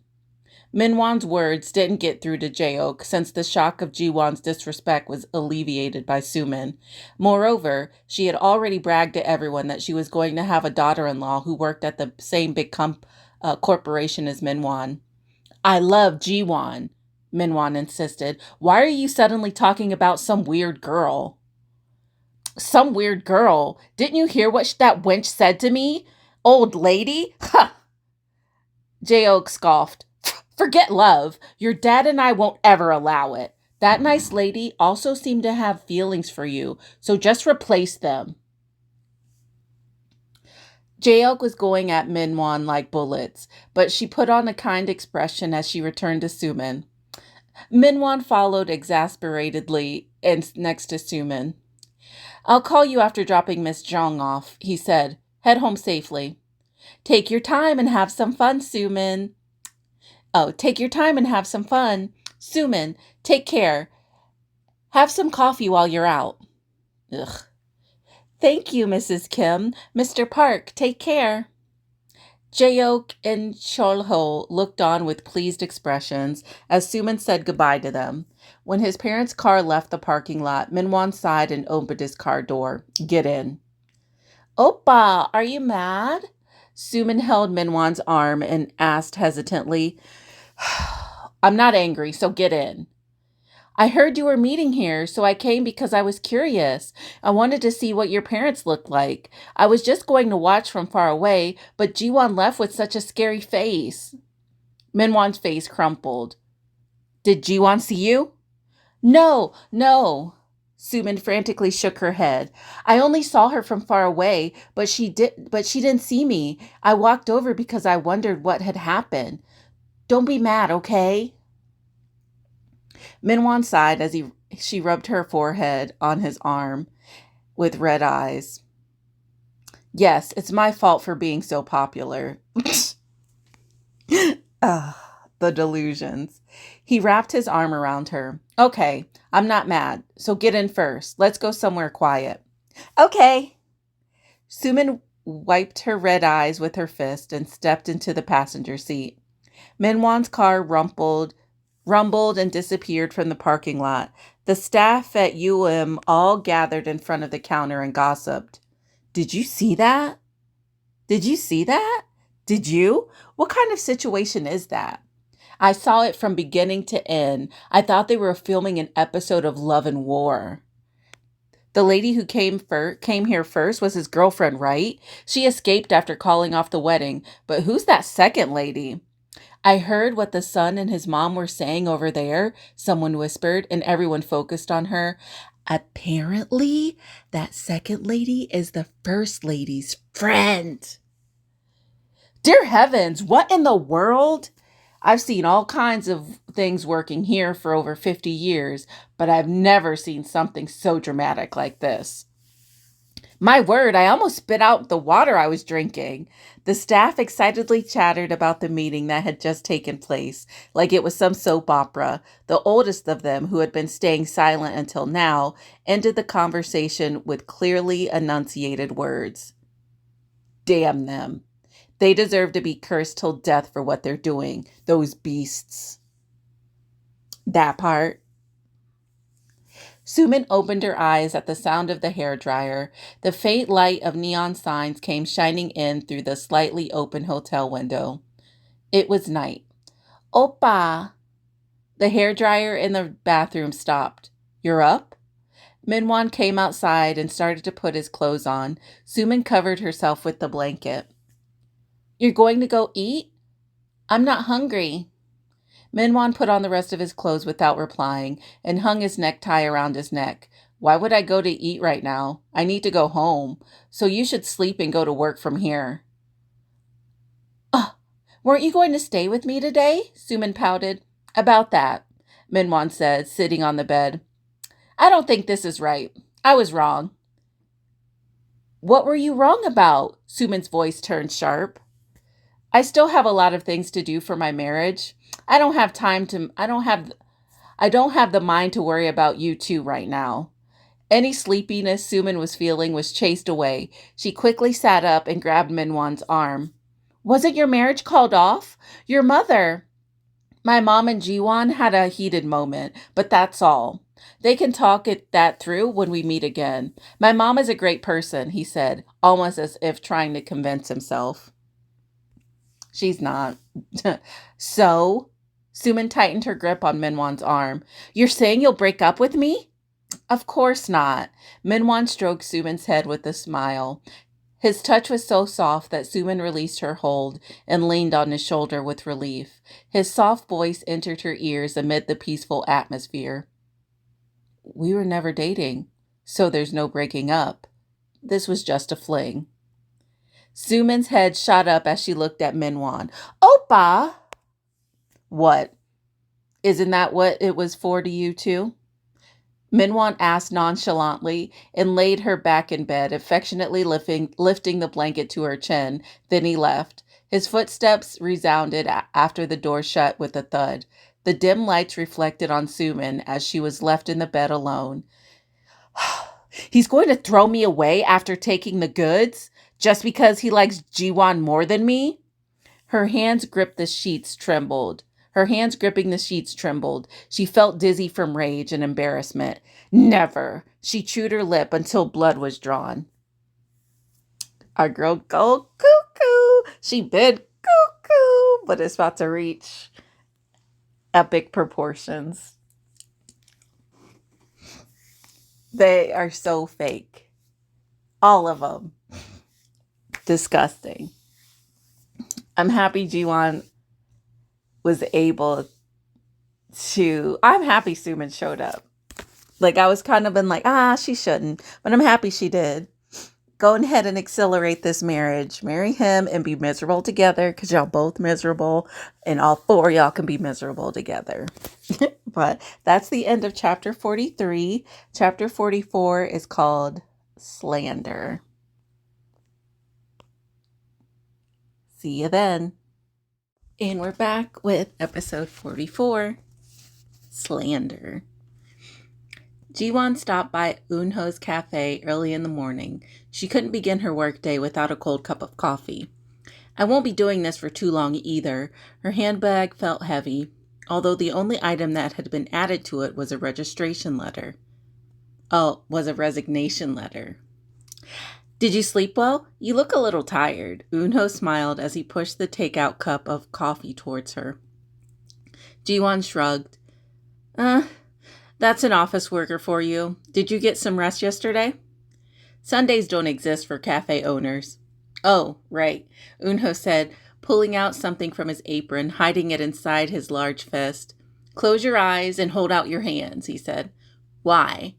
Minwan's words didn't get through to Jaeok since the shock of Jiwon's disrespect was alleviated by Sumin. Moreover, she had already bragged to everyone that she was going to have a daughter-in-law who worked at the same big corporation as Minwan. I love Jiwon, Minwan insisted. Why are you suddenly talking about some weird girl? Some weird girl? Didn't you hear what that wench said to me? Old lady? Ha! Jaeok scoffed. Forget love. Your dad and I won't ever allow it. That nice lady also seemed to have feelings for you, so just replace them. Jaeok was going at Minwan like bullets, but she put on a kind expression as she returned to Sumin. Minwan followed exasperatedly and next to Sumin. I'll call you after dropping Miss Jong off, he said. Head home safely. Take your time and have some fun, Sumin. Take your time and have some fun. Sumin, take care. Have some coffee while you're out. Ugh. Thank you, Mrs. Kim. Mr. Park, take care. Jaeok and Cholho looked on with pleased expressions as Sumin said goodbye to them. When his parents' car left the parking lot, Minwan sighed and opened his car door. Get in. Oppa, are you mad? Sumin held Minwan's arm and asked hesitantly, I'm not angry, so get in. I heard you were meeting here, so I came because I was curious. I wanted to see what your parents looked like. I was just going to watch from far away, but Jiwon left with such a scary face. Minwan's face crumpled. Did Jiwon see you? No, no. Sumin frantically shook her head. I only saw her from far away, but she didn't see me. I walked over because I wondered what had happened. Don't be mad, okay? Minwan sighed as she rubbed her forehead on his arm with red eyes. Yes, it's my fault for being so popular. The delusions. He wrapped his arm around her. Okay, I'm not mad, so get in first. Let's go somewhere quiet. Okay. Sumin wiped her red eyes with her fist and stepped into the passenger seat. Minwan's car rumbled and disappeared from the parking lot. The staff at all gathered in front of the counter and gossiped. Did you see that? Did you see that? Did you? What kind of situation is that? I saw it from beginning to end. I thought they were filming an episode of Love and War. The lady who came here first was his girlfriend, right? She escaped after calling off the wedding. But who's that second lady? I heard what the son and his mom were saying over there, someone whispered, and everyone focused on her. Apparently, that second lady is the first lady's friend. Dear heavens, what in the world? I've seen all kinds of things working here for over 50 years, but I've never seen something so dramatic like this. My word, I almost spit out the water I was drinking. The staff excitedly chattered about the meeting that had just taken place, like it was some soap opera. The oldest of them, who had been staying silent until now, ended the conversation with clearly enunciated words. Damn them. They deserve to be cursed till death for what they're doing, those beasts. That part. Suman opened her eyes at the sound of the hairdryer. The faint light of neon signs came shining in through the slightly open hotel window. It was night. Oppa! The hairdryer in the bathroom stopped. You're up? Minwon came outside and started to put his clothes on. Suman covered herself with the blanket. You're going to go eat? I'm not hungry. Minwon put on the rest of his clothes without replying and hung his necktie around his neck. Why would I go to eat right now? I need to go home. So you should sleep and go to work from here. Weren't you going to stay with me today? Suman pouted. About that, Minwon said, sitting on the bed. I don't think this is right. I was wrong. What were you wrong about? Suman's voice turned sharp. I still have a lot of things to do for my marriage. I don't have the mind to worry about you two right now. Any sleepiness Suman was feeling was chased away. She quickly sat up and grabbed Minwon's arm. Wasn't your marriage called off? Your mother. My mom and Jiwon had a heated moment, but that's all. They can talk that through when we meet again. My mom is a great person, he said, almost as if trying to convince himself. She's not. So, Suman tightened her grip on Minwon's arm. You're saying you'll break up with me? Of course not. Minwon stroked Suman's head with a smile. His touch was so soft that Suman released her hold and leaned on his shoulder with relief. His soft voice entered her ears amid the peaceful atmosphere. We were never dating, so there's no breaking up. This was just a fling. Suman's head shot up as she looked at Minwon. Oppa! What? Isn't that what it was for to you too? Minwon asked nonchalantly and laid her back in bed, affectionately lifting the blanket to her chin. Then he left. His footsteps resounded after the door shut with a thud. The dim lights reflected on Suman as she was left in the bed alone. He's going to throw me away after taking the goods? Just because he likes Jiwon more than me? Her hands gripping the sheets trembled. She felt dizzy from rage and embarrassment. Never. She chewed her lip until blood was drawn. Our girl go cuckoo. She been cuckoo, but it's about to reach epic proportions. They are so fake. All of them. Disgusting. I'm happy Jiwon was able to. I'm happy Suman showed up. Like, I was kind of been like, she shouldn't. But I'm happy she did. Go ahead and accelerate this marriage. Marry him and be miserable together because y'all both miserable. And all four of y'all can be miserable together. But that's the end of chapter 43. Chapter 44 is called Slander. See you then. And we're back with episode 44, Slander. Jiwon stopped by Eunho's cafe early in the morning. She couldn't begin her workday without a cold cup of coffee. I won't be doing this for too long either. Her handbag felt heavy, although the only item that had been added to it was a resignation letter. Did you sleep well? You look a little tired. Eunho smiled as he pushed the takeout cup of coffee towards her. Jiwon shrugged. That's an office worker for you. Did you get some rest yesterday? Sundays don't exist for cafe owners. Oh, right, Eunho said, pulling out something from his apron, hiding it inside his large fist. Close your eyes and hold out your hands, he said. Why?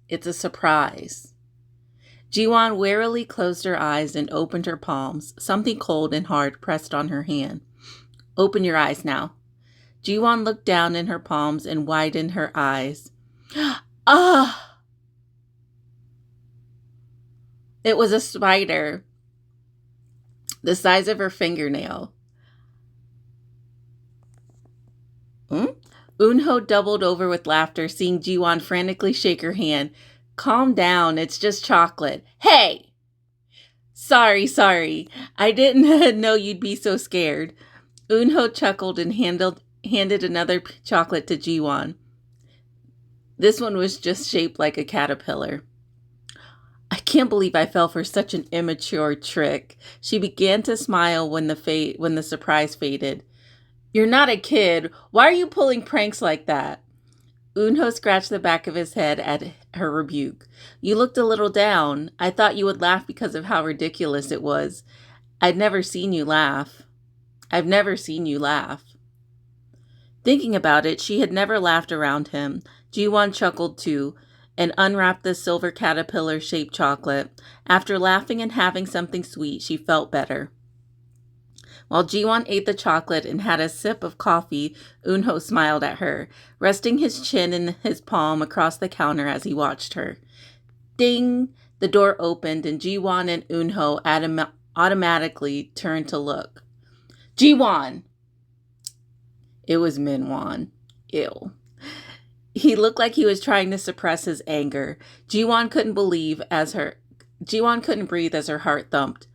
It's a surprise. Jiwon warily closed her eyes and opened her palms. Something cold and hard pressed on her hand. Open your eyes now. Jiwon looked down in her palms and widened her eyes. Ah! It was a spider, the size of her fingernail. Eunho doubled over with laughter, seeing Jiwon frantically shake her hand. Calm down, it's just chocolate. Hey! Sorry. I didn't know you'd be so scared. Eunho chuckled and handed another chocolate to Jiwon. This one was just shaped like a caterpillar. I can't believe I fell for such an immature trick. She began to smile when the surprise faded. You're not a kid. Why are you pulling pranks like that? Eunho scratched the back of his head at her rebuke. You looked a little down. I thought you would laugh because of how ridiculous it was. I've never seen you laugh. Thinking about it, she had never laughed around him. Jiwon chuckled too and unwrapped the silver caterpillar-shaped chocolate. After laughing and having something sweet, she felt better. While Jiwon ate the chocolate and had a sip of coffee, Eunho smiled at her, resting his chin in his palm across the counter as he watched her. Ding! The door opened and Jiwon and Eunho automatically turned to look. Jiwon! It was Minwon. Ew. He looked like he was trying to suppress his anger. Jiwon couldn't breathe as her heart thumped.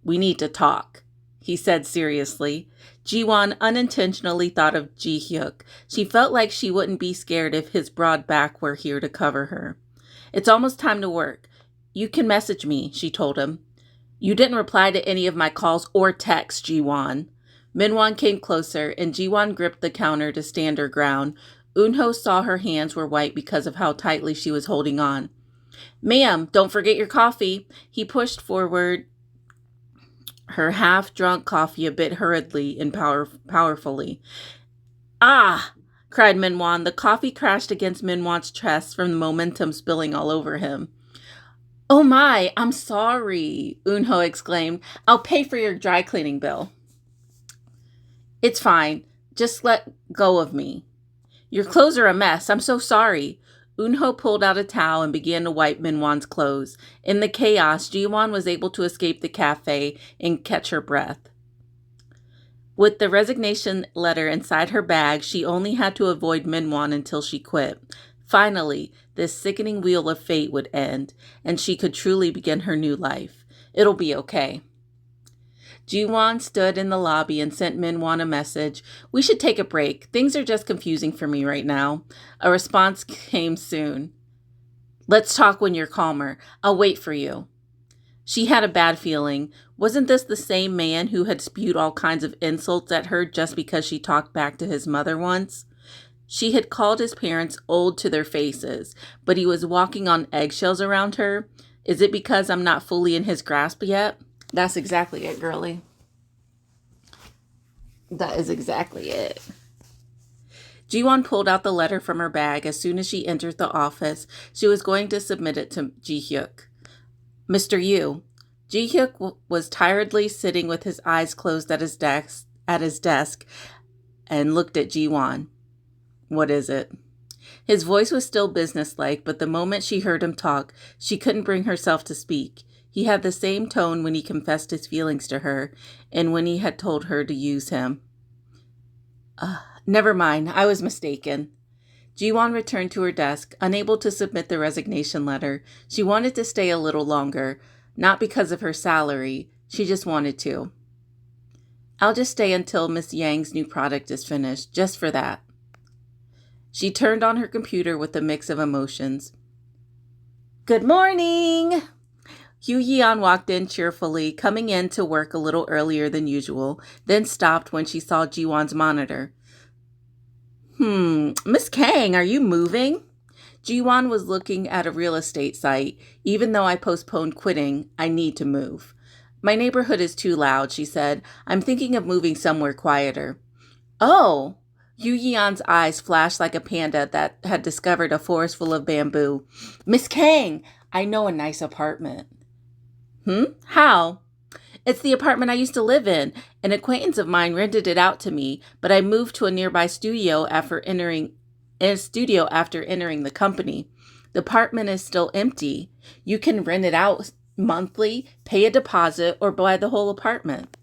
We need to talk, he said seriously. Jiwon unintentionally thought of Ji-hyuk. She felt like she wouldn't be scared if his broad back were here to cover her. It's almost time to work. You can message me, she told him. You didn't reply to any of my calls or texts, Jiwon. Minwon came closer, and Jiwon gripped the counter to stand her ground. Eunho saw her hands were white because of how tightly she was holding on. Ma'am, don't forget your coffee. He pushed forward her half-drunk coffee a bit hurriedly and powerfully. Ah! Cried Minwon. The coffee crashed against Minwon's chest from the momentum spilling all over him. Oh my, I'm sorry, Eunho exclaimed. I'll pay for your dry cleaning bill. It's fine. Just let go of me. Your clothes are a mess. I'm so sorry. Eunho pulled out a towel and began to wipe Minwon's clothes. In the chaos, Jiwon was able to escape the cafe and catch her breath. With the resignation letter inside her bag, she only had to avoid Minwon until she quit. Finally, this sickening wheel of fate would end, and she could truly begin her new life. It'll be okay. Jiwon stood in the lobby and sent Minwon a message. We should take a break. Things are just confusing for me right now. A response came soon. Let's talk when you're calmer. I'll wait for you. She had a bad feeling. Wasn't this the same man who had spewed all kinds of insults at her just because she talked back to his mother once? She had called his parents old to their faces, but he was walking on eggshells around her. Is it because I'm not fully in his grasp yet? That's exactly it, girlie. That is exactly it. Jiwon pulled out the letter from her bag as soon as she entered the office. She was going to submit it to Ji-hyuk. Mr. Yu. Ji-hyuk was tiredly sitting with his eyes closed at his desk and looked at Jiwon. What is it? His voice was still businesslike, but the moment she heard him talk, she couldn't bring herself to speak. He had the same tone when he confessed his feelings to her and when he had told her to use him. Never mind, I was mistaken. Jiwon returned to her desk, unable to submit the resignation letter. She wanted to stay a little longer, not because of her salary, she just wanted to. I'll just stay until Miss Yang's new product is finished, just for that. She turned on her computer with a mix of emotions. Good morning! Hu Yeon walked in cheerfully, coming in to work a little earlier than usual, then stopped when she saw Jiwon's monitor. Miss Kang, are you moving? Jiwon was looking at a real estate site. Even though I postponed quitting, I need to move. My neighborhood is too loud, she said. I'm thinking of moving somewhere quieter. Oh! Yu Yeon's eyes flashed like a panda that had discovered a forest full of bamboo. Miss Kang, I know a nice apartment. How? It's the apartment I used to live in. An acquaintance of mine rented it out to me, but I moved to a nearby studio after entering the company. The apartment is still empty. You can rent it out monthly, pay a deposit, or buy the whole apartment.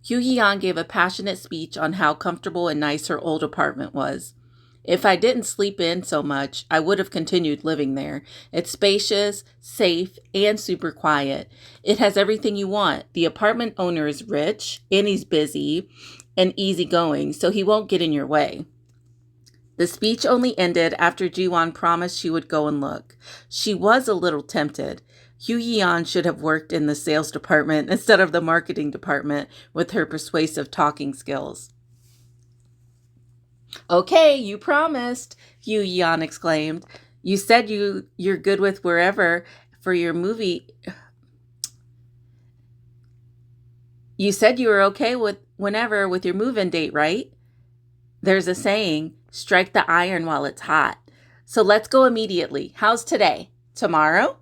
Hugh gave a passionate speech on how comfortable and nice her old apartment was. If I didn't sleep in so much, I would have continued living there. It's spacious, safe, and super quiet. It has everything you want. The apartment owner is rich, and he's busy and easygoing, so he won't get in your way. The speech only ended after Jiwon promised she would go and look. She was a little tempted. Hugh should have worked in the sales department instead of the marketing department with her persuasive talking skills. Okay, you promised, Hugh exclaimed. You said you're good with wherever for your movie. You said you were okay with whenever with your move-in date, right? There's a saying, strike the iron while it's hot. So let's go immediately. How's today? Tomorrow?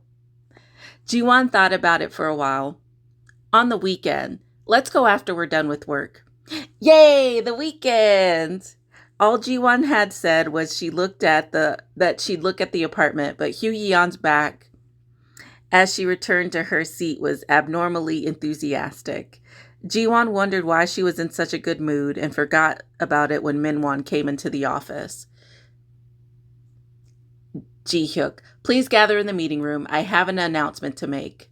Jiwon thought about it for a while. On the weekend. Let's go after we're done with work. Yay, the weekend! All Jiwon had said was she'd look at the apartment, but Hugh back as she returned to her seat was abnormally enthusiastic. Jiwon wondered why she was in such a good mood and forgot about it when Minwon came into the office. Ji-hyuk, please gather in the meeting room. I have an announcement to make.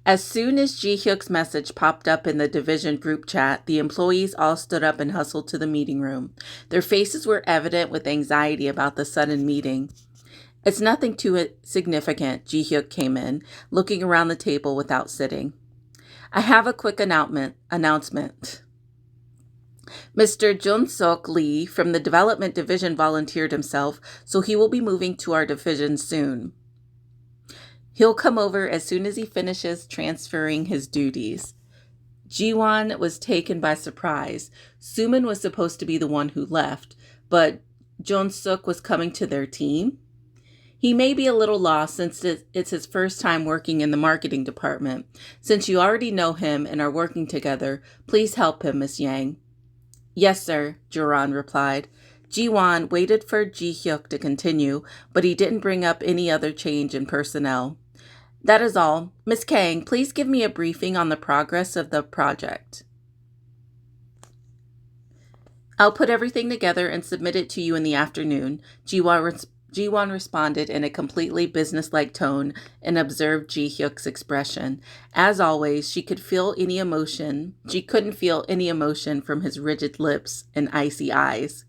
As soon as Ji-hyuk's message popped up in the division group chat, the employees all stood up and hustled to the meeting room. Their faces were evident with anxiety about the sudden meeting. It's nothing too significant, Ji-hyuk came in, looking around the table without sitting. I have a quick announcement. Mr. Jun-suk Lee from the Development Division volunteered himself, so he will be moving to our division soon. He'll come over as soon as he finishes transferring his duties. Jiwon was taken by surprise. Sumin was supposed to be the one who left, but Jun-suk was coming to their team. He may be a little lost since it's his first time working in the marketing department. Since you already know him and are working together, please help him, Miss Yang. Yes, sir, Joran replied. Jiwon waited for Ji-hyuk to continue, but he didn't bring up any other change in personnel. That is all. Miss Kang, please give me a briefing on the progress of the project. I'll put everything together and submit it to you in the afternoon, Jiwon responded in a completely businesslike tone and observed Ji-hyuk's expression. As always, she couldn't feel any emotion from his rigid lips and icy eyes.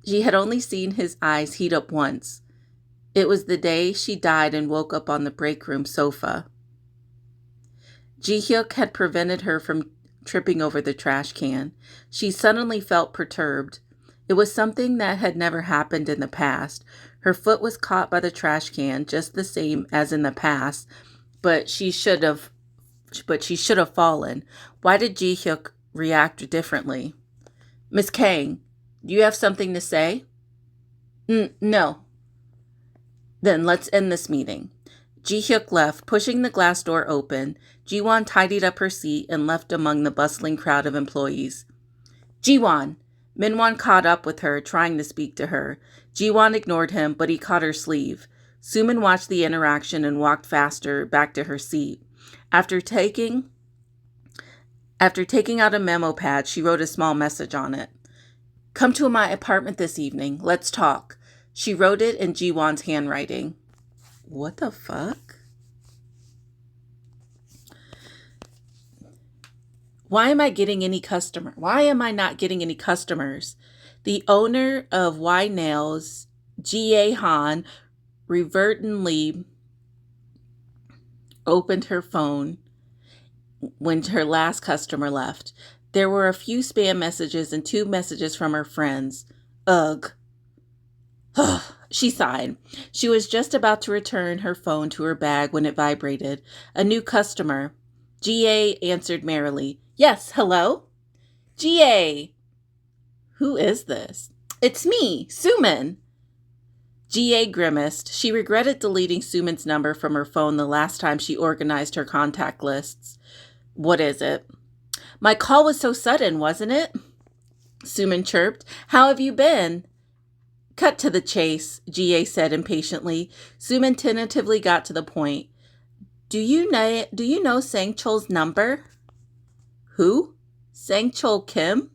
She had only seen his eyes heat up once. It was the day she died and woke up on the break room sofa. Ji-hyuk had prevented her from tripping over the trash can. She suddenly felt perturbed. It was something that had never happened in the past. Her foot was caught by the trash can just the same as in the past, but she should have fallen. Why did Ji-hyuk react differently? Miss Kang, do you have something to say? No. Then let's end this meeting. Ji-hyuk left, pushing the glass door open. Jiwon tidied up her seat and left among the bustling crowd of employees. Jiwon! Minwon caught up with her, trying to speak to her. Jiwon ignored him, but he caught her sleeve. Sumin watched the interaction and walked faster back to her seat. After taking out a memo pad, she wrote a small message on it. Come to my apartment this evening. Let's talk. She wrote it in Jiwon's handwriting. What the fuck? Why am I not getting any customers? The owner of Y Nails, G.A. Han, reverently opened her phone when her last customer left. There were a few spam messages and 2 messages from her friends. Ugh. She sighed. She was just about to return her phone to her bag when it vibrated. A new customer. G.A. answered merrily. Yes, hello? G.A. Who is this? It's me, Sumin. G.A. grimaced. She regretted deleting Sumin's number from her phone the last time she organized her contact lists. What is it? My call was so sudden, wasn't it? Suman chirped. How have you been? Cut to the chase, GA said impatiently. Suman tentatively got to the point. Do you know Sangchol's number? Who? Sangchol Kim?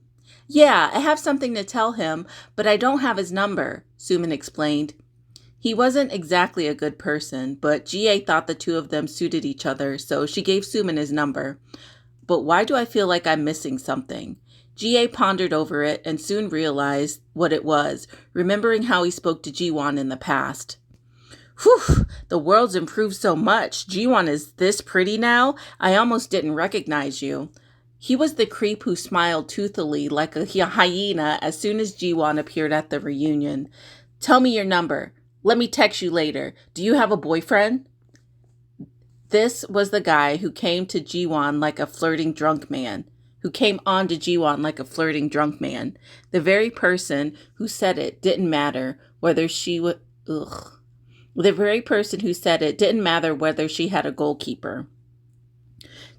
Yeah, I have something to tell him, but I don't have his number, Suman explained. He wasn't exactly a good person, but GA thought the two of them suited each other, so she gave Suman his number. But why do I feel like I'm missing something? GA pondered over it and soon realized what it was, remembering how he spoke to Jiwon in the past. Whew, the world's improved so much. Jiwon is this pretty now? I almost didn't recognize you. He was the creep who smiled toothily like a hyena as soon as Jiwon appeared at the reunion. Tell me your number. Let me text you later. Do you have a boyfriend? This was the guy who came to Jiwon like a flirting drunk man. Who came on to Jiwon like a flirting drunk man. The very person who said it didn't matter whether she would... Ugh. The very person who said it didn't matter whether she had a goalkeeper.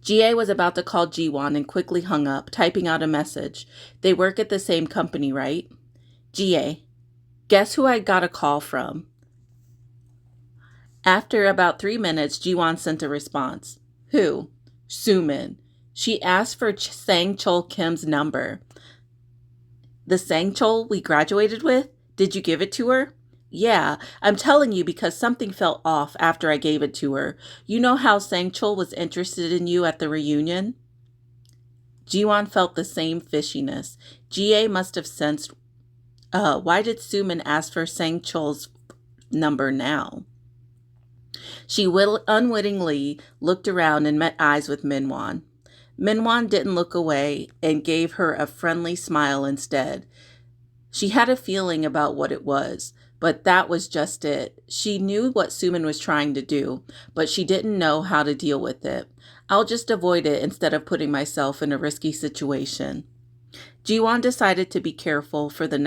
GA was about to call Jiwon and quickly hung up, typing out a message. They work at the same company, right? GA, guess who I got a call from? After about 3 minutes, Jiwon sent a response. Who? Suman. She asked for Sangchol Kim's number. The Sangchol we graduated with? Did you give it to her? Yeah, I'm telling you because something felt off after I gave it to her. You know how Sangchol was interested in you at the reunion? Jiwon felt the same fishiness. GA must have sensed... why did Suman ask for Sangchol's number now? She unwittingly looked around and met eyes with Minwon. Minwon didn't look away and gave her a friendly smile instead. She had a feeling about what it was, but that was just it. She knew what Suman was trying to do, but she didn't know how to deal with it. I'll just avoid it instead of putting myself in a risky situation. Jiwon decided to be careful for the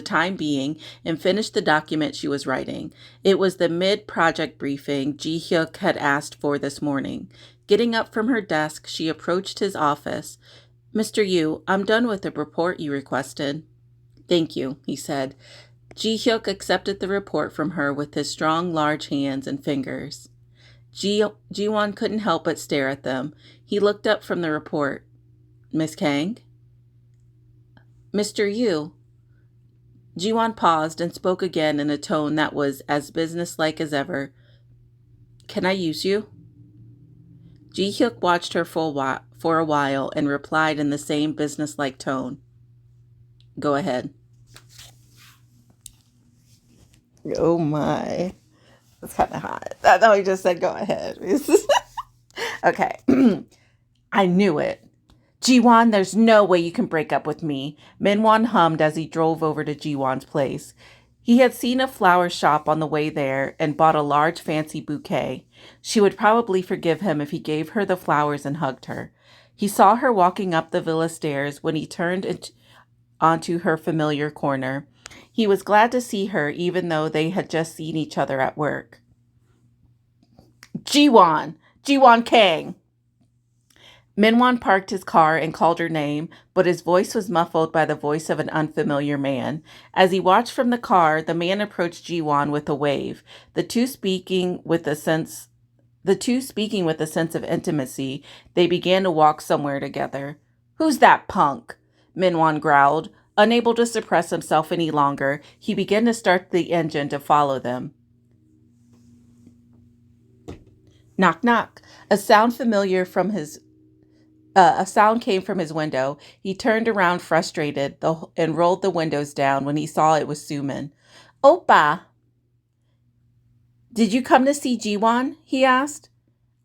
time being and finished the document she was writing. It was the mid-project briefing Ji-hyuk had asked for this morning. Getting up from her desk, she approached his office. Mr. Yu, I'm done with the report you requested. Thank you, he said. Ji-hyuk accepted the report from her with his strong, large hands and fingers. Jiwon couldn't help but stare at them. He looked up from the report. Miss Kang? Mr. Yu. Jiwon paused and spoke again in a tone that was as businesslike as ever. Can I use you? Ji-hyuk watched her for a while and replied in the same businesslike tone. Go ahead. Oh my. That's kind of hot. I know he just said go ahead. Okay. I knew it. Jiwon, there's no way you can break up with me, Minwon hummed as he drove over to Jiwon's place. He had seen a flower shop on the way there and bought a large fancy bouquet. She would probably forgive him if he gave her the flowers and hugged her. He saw her walking up the villa stairs when he turned onto her familiar corner. He was glad to see her even though they had just seen each other at work. Jiwon Kang. Minwon parked his car and called her name, but his voice was muffled by the voice of an unfamiliar man. As he watched from the car, the man approached Jiwon with a wave, the two speaking with a sense of intimacy. They began to walk somewhere together. Who's that punk? Minwon growled. Unable to suppress himself any longer, he began to start the engine to follow them. Knock, knock. A sound came from his window. He turned around frustrated and rolled the windows down when he saw it was Suman. Oppa! Did you come to see Jiwon? He asked.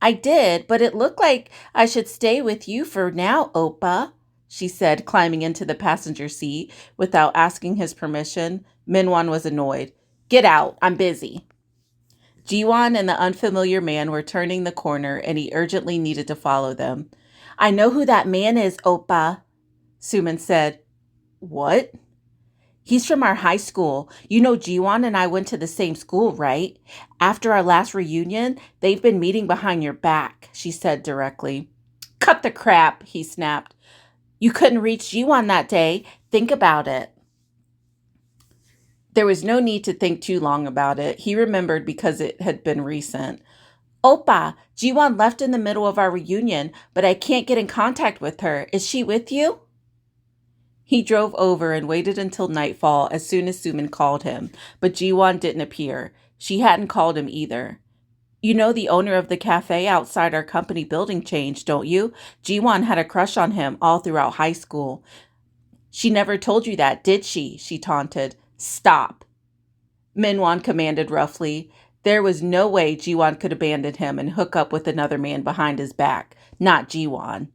I did, but it looked like I should stay with you for now, Oppa, she said, climbing into the passenger seat without asking his permission. Minwon was annoyed. Get out, I'm busy. Jiwon and the unfamiliar man were turning the corner and he urgently needed to follow them. I know who that man is, Oppa, Suman said. What? He's from our high school. You know Jiwon and I went to the same school, right? After our last reunion, they've been meeting behind your back, she said directly. Cut the crap, he snapped. You couldn't reach Jiwon that day. Think about it. There was no need to think too long about it. He remembered because it had been recent. Oppa, Jiwon left in the middle of our reunion, but I can't get in contact with her. Is she with you? He drove over and waited until nightfall as soon as Sumin called him, but Jiwon didn't appear. She hadn't called him either. You know the owner of the cafe outside our company building changed, don't you? Jiwon had a crush on him all throughout high school. She never told you that, did she? She taunted. Stop. Minwon commanded roughly. There was no way Jiwon could abandon him and hook up with another man behind his back. Not Jiwon.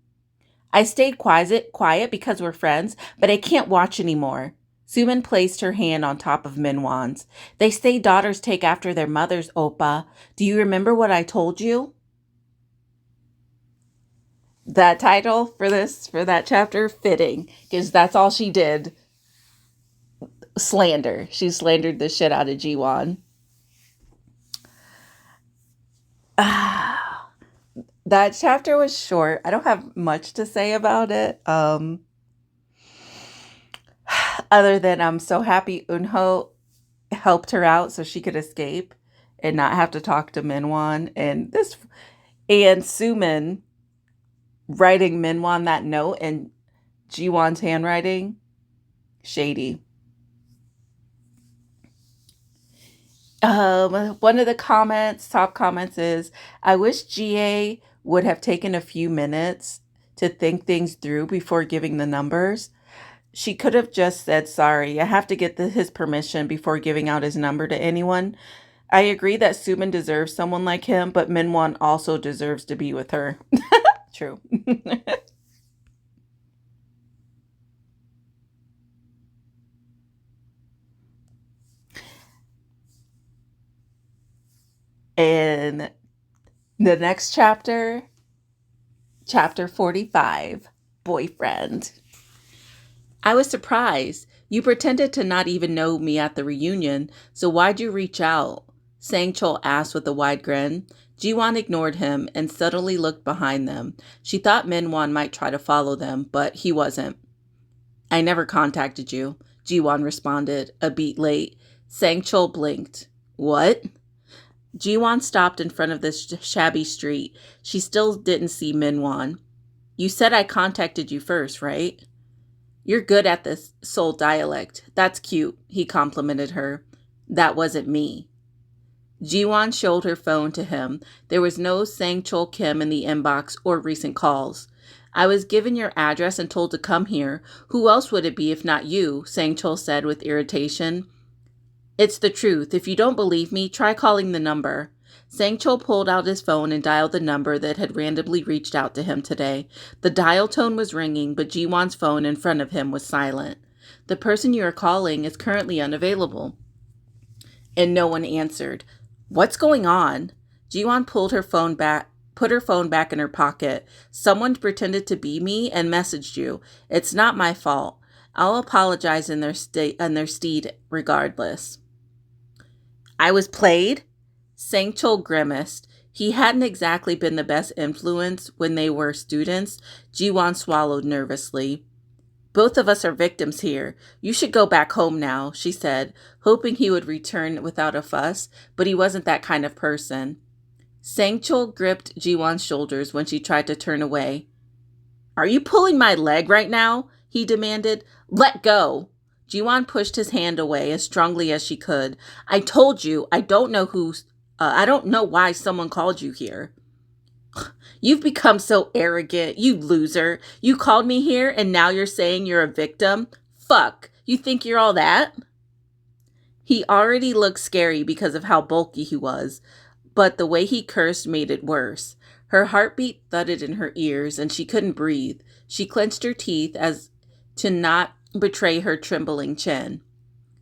I stayed quiet because we're friends, but I can't watch anymore. Sumin placed her hand on top of Minwon's. They say daughters take after their mothers, Oppa. Do you remember what I told you? That title for that chapter, fitting, because that's all she did. Slander. She slandered the shit out of Jiwon. That chapter was short. I don't have much to say about it. Other than I'm so happy Eunho helped her out so she could escape and not have to talk to Minwon. And Sumin writing Minwon that note in Jiwon's handwriting. Shady. One of the top comments is, I wish GA would have taken a few minutes to think things through before giving the numbers. She could have just said, sorry, I have to get his permission before giving out his number to anyone. I agree that Sumin deserves someone like him, but Minwon also deserves to be with her. True. And the next chapter, chapter 45, Boyfriend. I was surprised. You pretended to not even know me at the reunion, so why'd you reach out? Sangchul asked with a wide grin. Jiwon ignored him and subtly looked behind them. She thought Minwon might try to follow them, but he wasn't. I never contacted you, Jiwon responded, a beat late. Sangchul blinked. What? Jiwon stopped in front of this shabby street. She still didn't see Minwon. You said I contacted you first, right? You're good at this Seoul dialect. That's cute, he complimented her. That wasn't me. Jiwon showed her phone to him. There was no Sangchul Kim in the inbox or recent calls. I was given your address and told to come here. Who else would it be if not you? Sangchul said with irritation. It's the truth. If you don't believe me, try calling the number. Sangchul pulled out his phone and dialed the number that had randomly reached out to him today. The dial tone was ringing, but Jiwon's phone in front of him was silent. The person you are calling is currently unavailable. And no one answered. What's going on? Jiwon put her phone back in her pocket. Someone pretended to be me and messaged you. It's not my fault. I'll apologize in their stead regardless. I was played? Sangchul grimaced. He hadn't exactly been the best influence when they were students. Jiwon swallowed nervously. Both of us are victims here. You should go back home now, she said, hoping he would return without a fuss, but he wasn't that kind of person. Sangchul gripped Jiwon's shoulders when she tried to turn away. Are you pulling my leg right now? He demanded. Let go. Jiwon pushed his hand away as strongly as she could. I told you, I don't know why someone called you here. You've become so arrogant, you loser. You called me here and now you're saying you're a victim? Fuck, you think you're all that? He already looked scary because of how bulky he was, but the way he cursed made it worse. Her heartbeat thudded in her ears and she couldn't breathe. She clenched her teeth as to not betray her trembling chin.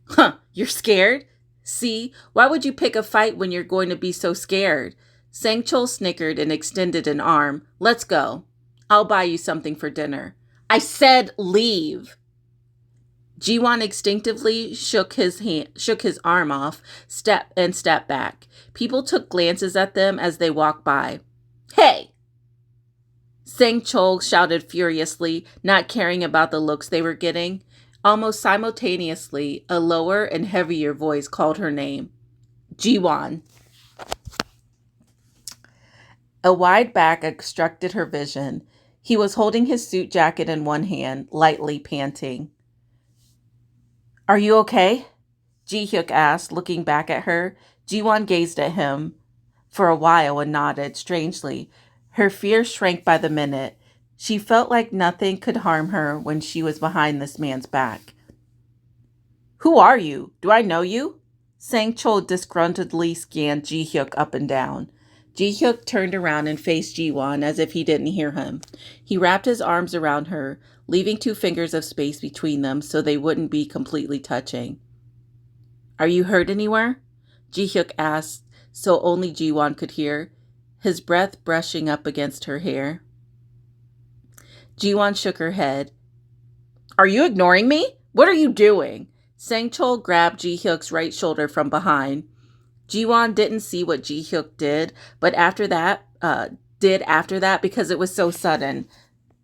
Huh, you're scared? See, why would you pick a fight when you're going to be so scared? Sangchul snickered and extended an arm. Let's go. I'll buy you something for dinner. I said leave. Jiwon instinctively shook his arm off, stepped back. People took glances at them as they walked by. Hey! Sang Chol shouted furiously, not caring about the looks they were getting. Almost simultaneously, a lower and heavier voice called her name. Jiwon. A wide back obstructed her vision. He was holding his suit jacket in one hand, lightly panting. Are you okay? Ji-hyuk asked, looking back at her. Jiwon gazed at him for a while and nodded, strangely. Her fear shrank by the minute. She felt like nothing could harm her when she was behind this man's back. Who are you? Do I know you? Sang-chol disgruntledly scanned Ji-hyuk up and down. Ji-hyuk turned around and faced Jiwon as if he didn't hear him. He wrapped his arms around her, leaving 2 fingers of space between them so they wouldn't be completely touching. Are you hurt anywhere? Ji-hyuk asked, so only Jiwon could hear, his breath brushing up against her hair. Jiwon shook her head. Are you ignoring me? What are you doing? Sang-chol grabbed Ji-hyuk's right shoulder from behind. Jiwon didn't see what Ji-hyuk did, but after that because it was so sudden.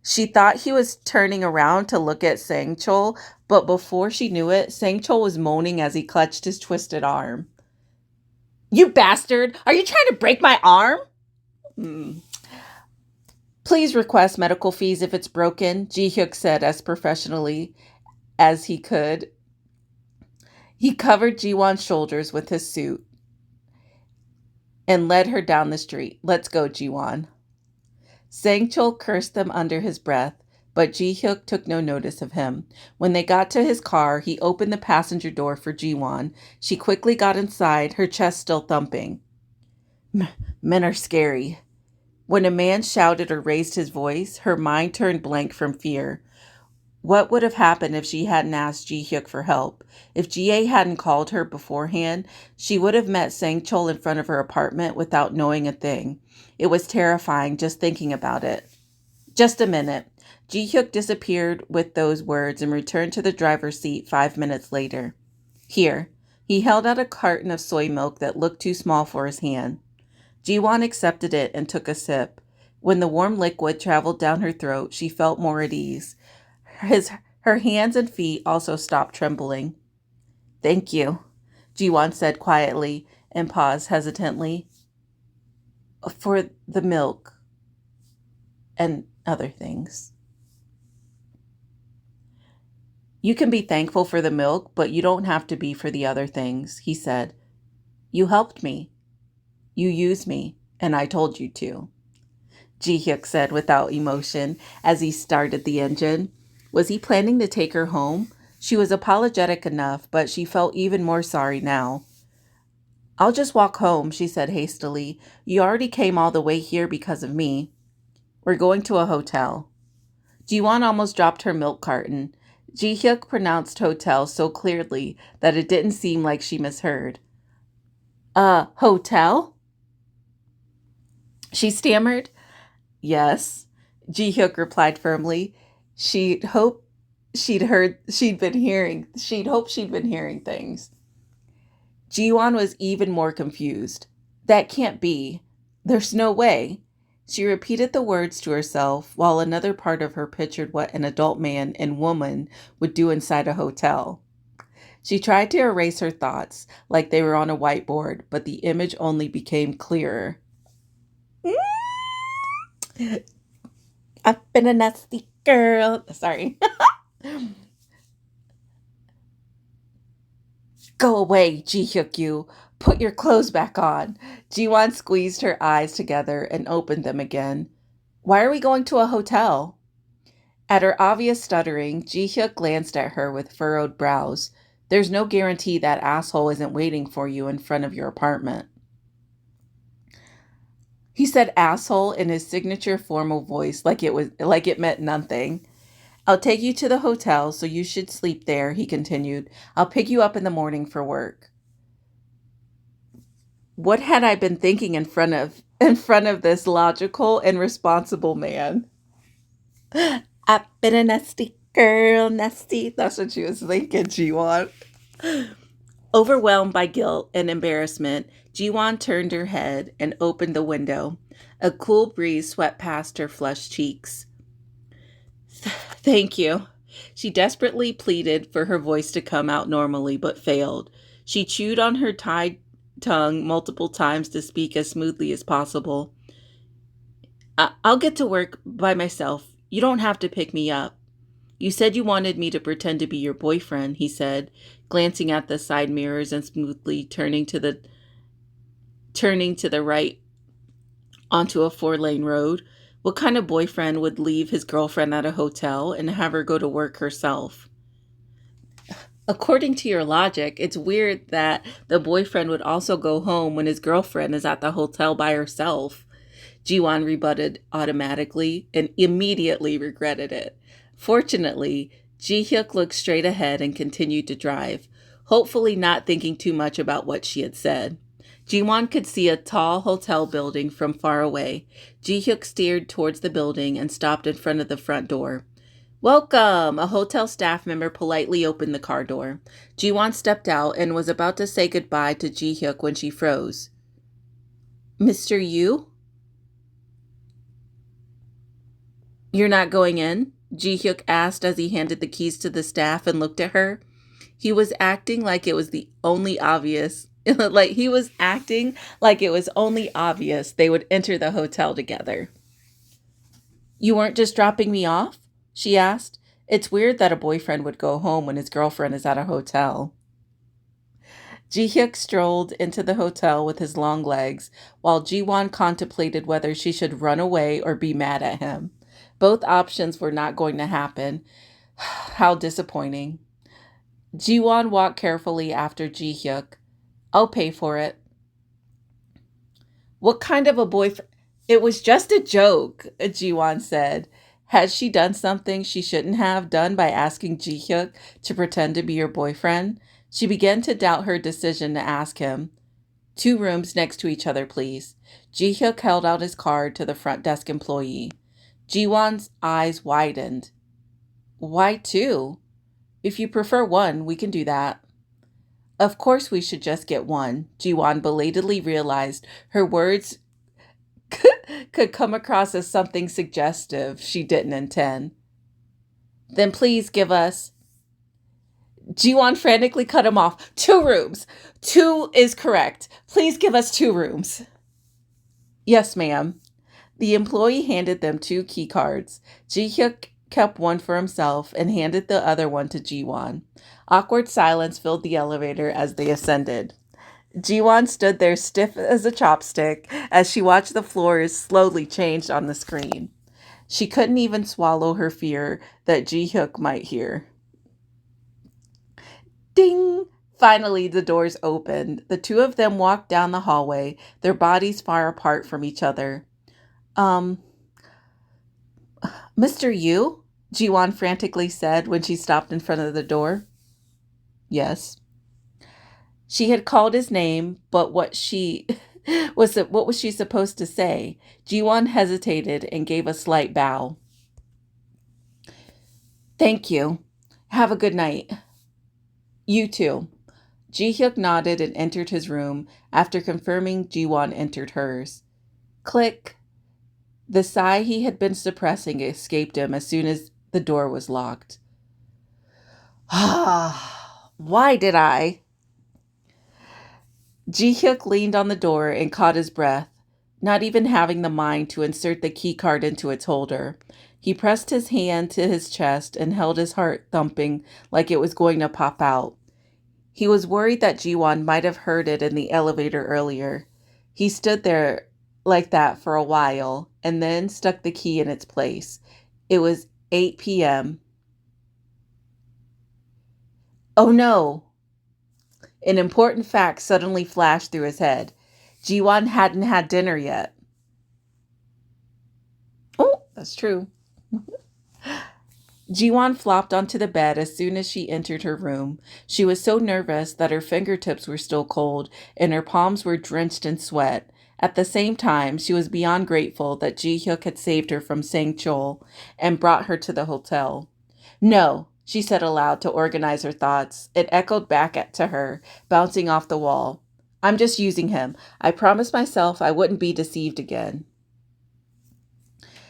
She thought he was turning around to look at Sang-chol, but before she knew it, Sang-chol was moaning as he clutched his twisted arm. You bastard! Are you trying to break my arm? Please request medical fees if it's broken, Ji-hyuk said as professionally as he could. He covered Jiwon's shoulders with his suit and led her down the street. Let's go, Jiwon. Sang-chol cursed them under his breath, but Ji-hyuk took no notice of him. When they got to his car, he opened the passenger door for Jiwon. She quickly got inside, her chest still thumping. Men are scary. When a man shouted or raised his voice, her mind turned blank from fear. What would have happened if she hadn't asked Ji-hyuk for help? If Ji-ae hadn't called her beforehand, she would have met Sang-chol in front of her apartment without knowing a thing. It was terrifying just thinking about it. Just a minute. Ji-hyuk disappeared with those words and returned to the driver's seat 5 minutes later. Here. He held out a carton of soy milk that looked too small for his hand. Jiwon accepted it and took a sip. When the warm liquid traveled down her throat, she felt more at ease. Her hands and feet also stopped trembling. Thank you, Jiwon said quietly and paused hesitantly. For the milk and other things. You can be thankful for the milk, but you don't have to be for the other things, he said. You helped me. You used me, and I told you to, Ji-hyuk said without emotion as he started the engine. Was he planning to take her home? She was apologetic enough, but she felt even more sorry now. I'll just walk home, she said hastily. You already came all the way here because of me. We're going to a hotel. Jiwon almost dropped her milk carton. Ji-hyuk pronounced hotel so clearly that it didn't seem like she misheard. A hotel? She stammered. Yes, Ji-hyuk replied firmly. She'd hoped she'd been hearing things. Jiwon was even more confused. That can't be. There's no way. She repeated the words to herself while another part of her pictured what an adult man and woman would do inside a hotel. She tried to erase her thoughts like they were on a whiteboard, but the image only became clearer. I've been a nasty girl. Sorry. Go away, Ji-hyuk, you. Put your clothes back on. Jiwon squeezed her eyes together and opened them again. Why are we going to a hotel? At her obvious stuttering, Ji-hyuk glanced at her with furrowed brows. There's no guarantee that asshole isn't waiting for you in front of your apartment. He said asshole in his signature formal voice like it meant nothing. I'll take you to the hotel, so you should sleep there, he continued. I'll pick you up in the morning for work. What had I been thinking in front of this logical and responsible man? I've been a nasty girl, nasty. That's what she was thinking, Jiwon. Overwhelmed by guilt and embarrassment, Jiwon turned her head and opened the window. A cool breeze swept past her flushed cheeks. Thank you. She desperately pleaded for her voice to come out normally, but failed. She chewed on her tied tongue multiple times to speak as smoothly as possible. I'll get to work by myself. You don't have to pick me up. You said you wanted me to pretend to be your boyfriend, he said, glancing at the side mirrors and smoothly turning to the right onto a 4-lane road. What kind of boyfriend would leave his girlfriend at a hotel and have her go to work herself? According to your logic, it's weird that the boyfriend would also go home when his girlfriend is at the hotel by herself. Jiwon rebutted automatically and immediately regretted it. Fortunately, Ji-hyuk looked straight ahead and continued to drive, hopefully not thinking too much about what she had said. Jiwon could see a tall hotel building from far away. Ji-hyuk steered towards the building and stopped in front of the front door. Welcome! A hotel staff member politely opened the car door. Jiwon stepped out and was about to say goodbye to Ji-hyuk when she froze. Mr. Yu? You're not going in? Ji-hyuk asked as he handed the keys to the staff and looked at her. He was acting like it was the only obvious he was acting like it was only obvious they would enter the hotel together. You weren't just dropping me off? She asked. It's weird that a boyfriend would go home when his girlfriend is at a hotel. Ji-hyuk strolled into the hotel with his long legs, while Jiwon contemplated whether she should run away or be mad at him. Both options were not going to happen. How disappointing. Jiwon walked carefully after Ji-hyuk. I'll pay for it. What kind of a boyfriend? It was just a joke, Jiwon said. Had she done something she shouldn't have done by asking Ji-hyuk to pretend to be your boyfriend? She began to doubt her decision to ask him. 2 rooms next to each other, please. Ji-hyuk held out his card to the front desk employee. Jiwon's eyes widened. Why 2? If you prefer 1, we can do that. Of course we should just get 1, Jiwon belatedly realized her words could come across as something suggestive she didn't intend. Then please give us... Jiwon frantically cut him off. 2 rooms. 2 is correct. Please give us 2 rooms. Yes, ma'am. The employee handed them 2 key cards. Ji-hyuk kept one for himself and handed the other one to Jiwon. Awkward silence filled the elevator as they ascended. Jiwon stood there stiff as a chopstick as she watched the floors slowly change on the screen. She couldn't even swallow her fear that Ji-hyuk might hear. Ding! Finally, the doors opened. The 2 of them walked down the hallway, their bodies far apart from each other. Mr. Yu? Jiwon frantically said when she stopped in front of the door. Yes. She had called his name, but what was she supposed to say? Jiwon hesitated and gave a slight bow. Thank you. Have a good night. You too. Ji-hyuk nodded and entered his room. After confirming, Jiwon entered hers. Click. The sigh he had been suppressing escaped him as soon as the door was locked. Why did I? Ji-hyuk leaned on the door and caught his breath, not even having the mind to insert the key card into its holder. He pressed his hand to his chest and held his heart thumping like it was going to pop out. He was worried that Jiwon might have heard it in the elevator earlier. He stood there like that for a while and then stuck the key in its place. It was 8 p.m. Oh no! An important fact suddenly flashed through his head. Jiwon hadn't had dinner yet. Oh, that's true. Jiwon flopped onto the bed as soon as she entered her room. She was so nervous that her fingertips were still cold and her palms were drenched in sweat. At the same time, she was beyond grateful that Ji-hyuk had saved her from Sang-chul and brought her to the hotel. No, she said aloud to organize her thoughts. It echoed back to her, bouncing off the wall. I'm just using him. I promised myself I wouldn't be deceived again.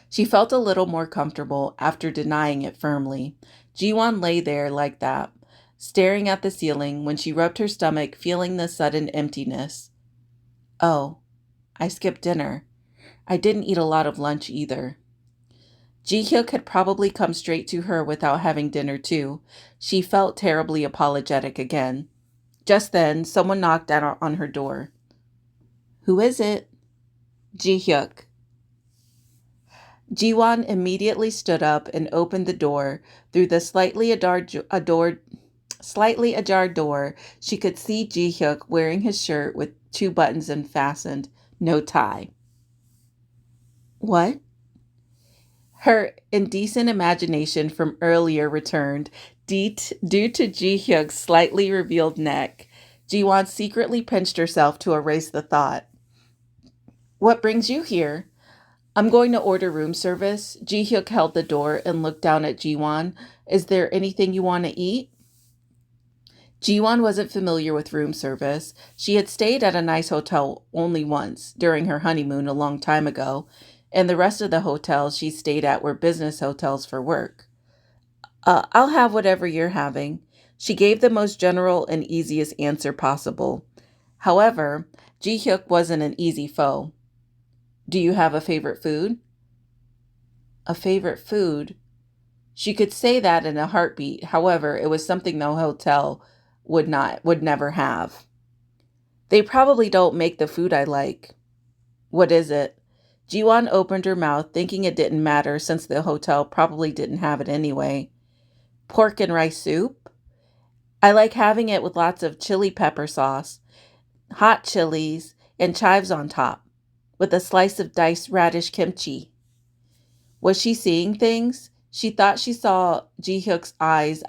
She felt a little more comfortable after denying it firmly. Jiwon lay there like that, staring at the ceiling when she rubbed her stomach, feeling the sudden emptiness. Oh, I skipped dinner. I didn't eat a lot of lunch either. Ji-hyuk had probably come straight to her without having dinner too. She felt terribly apologetic again. Just then, someone knocked on her door. Who is it? Ji-hyuk. Jiwon immediately stood up and opened the door. Through the slightly ajar door, she could see Ji-hyuk wearing his shirt with 2 buttons unfastened, no tie. What? Her indecent imagination from earlier returned, due to Ji-hyuk's slightly revealed neck. Jiwon secretly pinched herself to erase the thought. What brings you here? I'm going to order room service. Ji-hyuk held the door and looked down at Jiwon. Is there anything you want to eat? Jiwon wasn't familiar with room service. She had stayed at a nice hotel only once, during her honeymoon a long time ago, and the rest of the hotels she stayed at were business hotels for work. I'll have whatever you're having. She gave the most general and easiest answer possible. However, Ji-hyuk wasn't an easy foe. Do you have a favorite food? A favorite food? She could say that in a heartbeat. However, it was something the hotel would never have. They probably don't make the food I like. What is it? Jiwon opened her mouth, thinking it didn't matter since the hotel probably didn't have it anyway. Pork and rice soup? I like having it with lots of chili pepper sauce, hot chilies, and chives on top, with a slice of diced radish kimchi. Was she seeing things? She thought she saw Ji-hyuk's eyes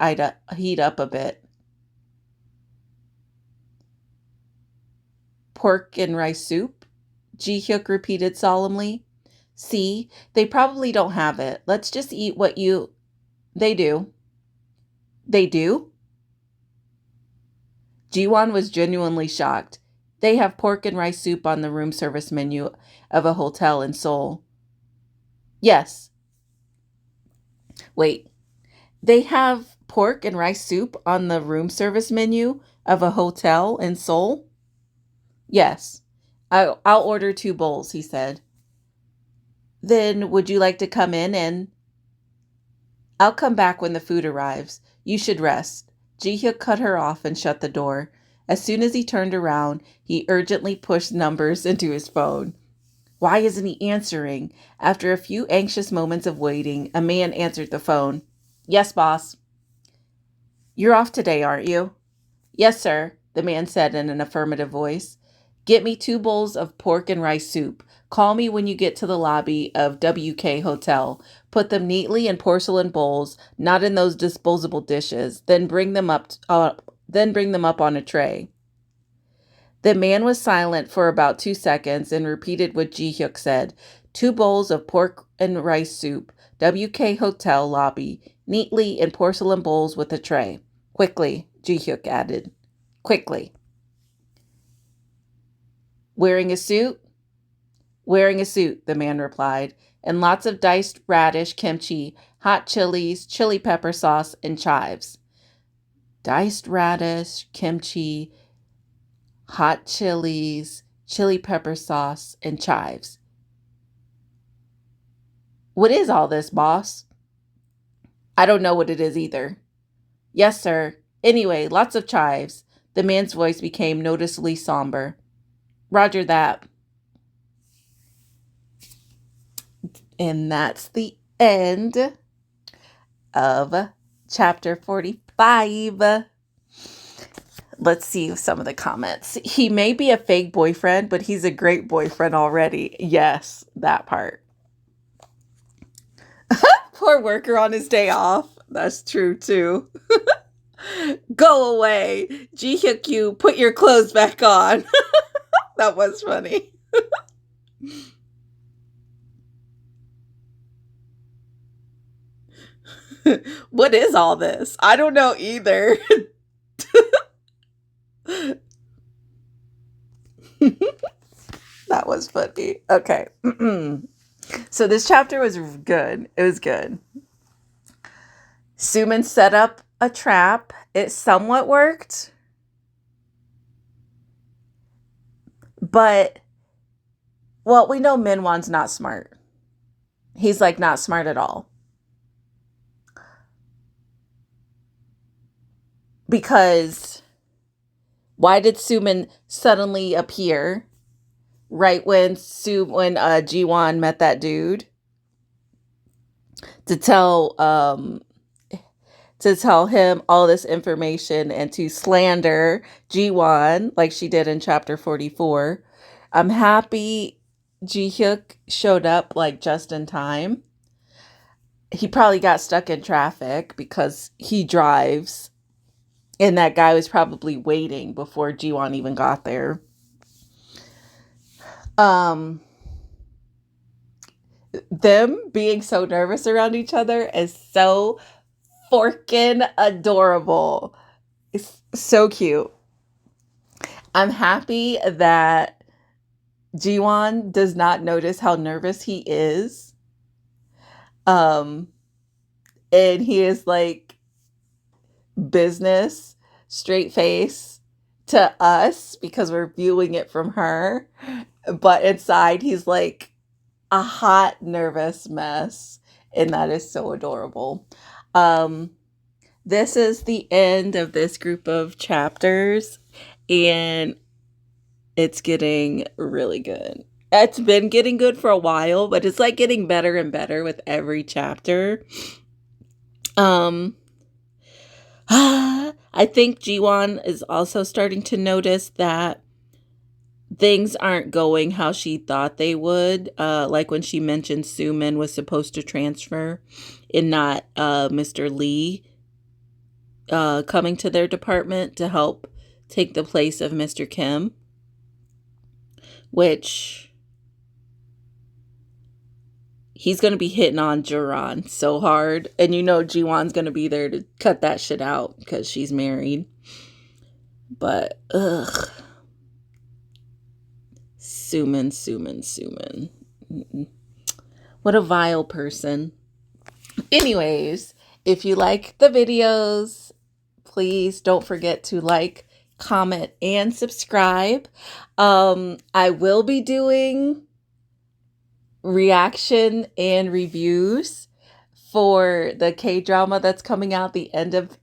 heat up a bit. Pork and rice soup? Ji-hyuk repeated solemnly. See, they probably don't have it. Let's just eat what you... They do. They do? Jiwon was genuinely shocked. They have pork and rice soup on the room service menu of a hotel in Seoul. Yes. Wait, they have pork and rice soup on the room service menu of a hotel in Seoul? Yes. I'll order 2 bowls, he said. Then would you like to come in and... I'll come back when the food arrives. You should rest. Ji-hyuk cut her off and shut the door. As soon as he turned around, he urgently pushed numbers into his phone. Why isn't he answering? After a few anxious moments of waiting, a man answered the phone. Yes, boss. You're off today, aren't you? Yes, sir, the man said in an affirmative voice. Get me 2 bowls of pork and rice soup. Call me when you get to the lobby of WK Hotel. Put them neatly in porcelain bowls, not in those disposable dishes. Then bring them up on a tray. The man was silent for about 2 seconds and repeated what Ji-hyuk said. 2 bowls of pork and rice soup. WK Hotel lobby, neatly in porcelain bowls with a tray. Quickly, Ji-hyuk added. Quickly. Wearing a suit? Wearing a suit, the man replied, and lots of diced radish, kimchi, hot chilies, chili pepper sauce, and chives. Diced radish, kimchi, hot chilies, chili pepper sauce, and chives. What is all this, boss? I don't know what it is either. Yes, sir. Anyway, lots of chives. The man's voice became noticeably somber. Roger that. And that's the end of chapter 45. Let's see some of the comments. He may be a fake boyfriend, but he's a great boyfriend already. Yes, that part. Poor worker on his day off. That's true too. Go away. Ji-hyuk, you put your clothes back on. That was funny. What is all this? I don't know either. That was funny. Okay. So this chapter was good. It was good. Suman set up a trap. It somewhat worked. But, well, we know Minwon's not smart. He's like not smart at all. Because why did Suman suddenly appear right when Jiwon met that dude to tell him all this information and to slander Jiwon like she did in chapter 44. I'm happy Ji-hyuk showed up like just in time. He probably got stuck in traffic because he drives, and that guy was probably waiting before Jiwon even got there. Them being so nervous around each other is so forkin' adorable. It's so cute. I'm happy that Jiwon does not notice how nervous he is. And he is like business, straight face to us because we're viewing it from her. But inside, he's like a hot, nervous mess. And that is so adorable. This is the end of this group of chapters. And it's getting really good. It's been getting good for a while, but it's like getting better and better with every chapter. I think Jiwon is also starting to notice that things aren't going how she thought they would. Like when she mentioned Suman was supposed to transfer and not Mr. Lee coming to their department to help take the place of Mr. Kim, which he's going to be hitting on Juran so hard. And you know Jiwon's going to be there to cut that shit out because she's married. But, ugh. Suman. What a vile person. Anyways, if you like the videos, please don't forget to like, comment, and subscribe. I will be doing reaction and reviews for the K-drama that's coming out the end of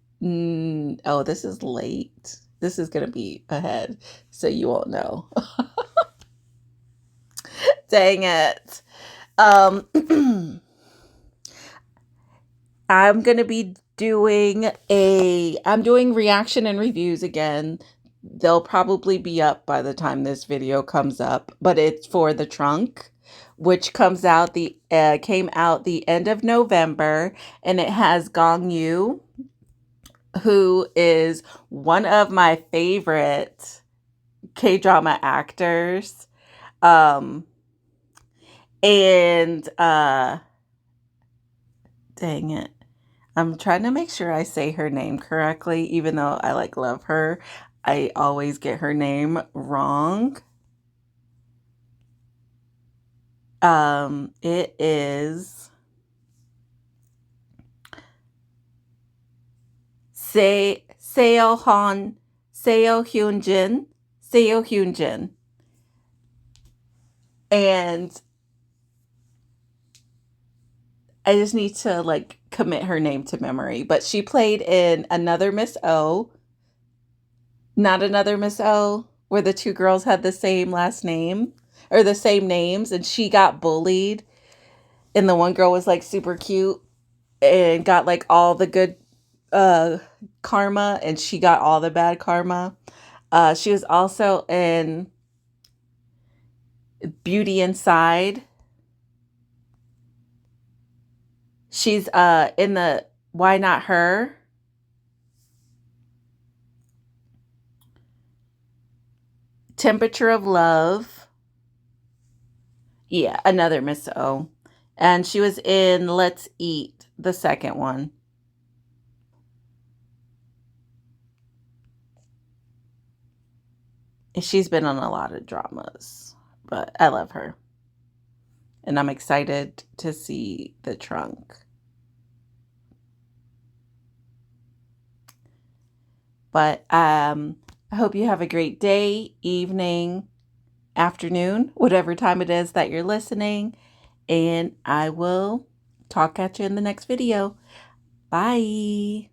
oh, this is late. This is gonna be ahead, so you won't know. Dang it. I'm gonna be doing reaction and reviews again. They'll probably be up by the time this video comes up, but it's for The Trunk, which came out the end of November, and it has Gong Yoo, who is one of my favorite K-drama actors. And dang it. I'm trying to make sure I say her name correctly, even though I like love her. I always get her name wrong. It is Seo Hyun Jin. And I just need to like commit her name to memory. But she played in Another Miss O. Not Another Miss O, where the two girls had the same last name or the same names, and she got bullied. And the one girl was like super cute and got like all the good karma, and she got all the bad karma. She was also in Beauty Inside. She's in the Why Not Her. Temperature of Love. Yeah, Another Miss O. And she was in Let's Eat, the second one. And she's been on a lot of dramas, but I love her. And I'm excited to see the trunk. But I hope you have a great day, evening, afternoon, whatever time it is that you're listening. And I will talk at you in the next video. Bye.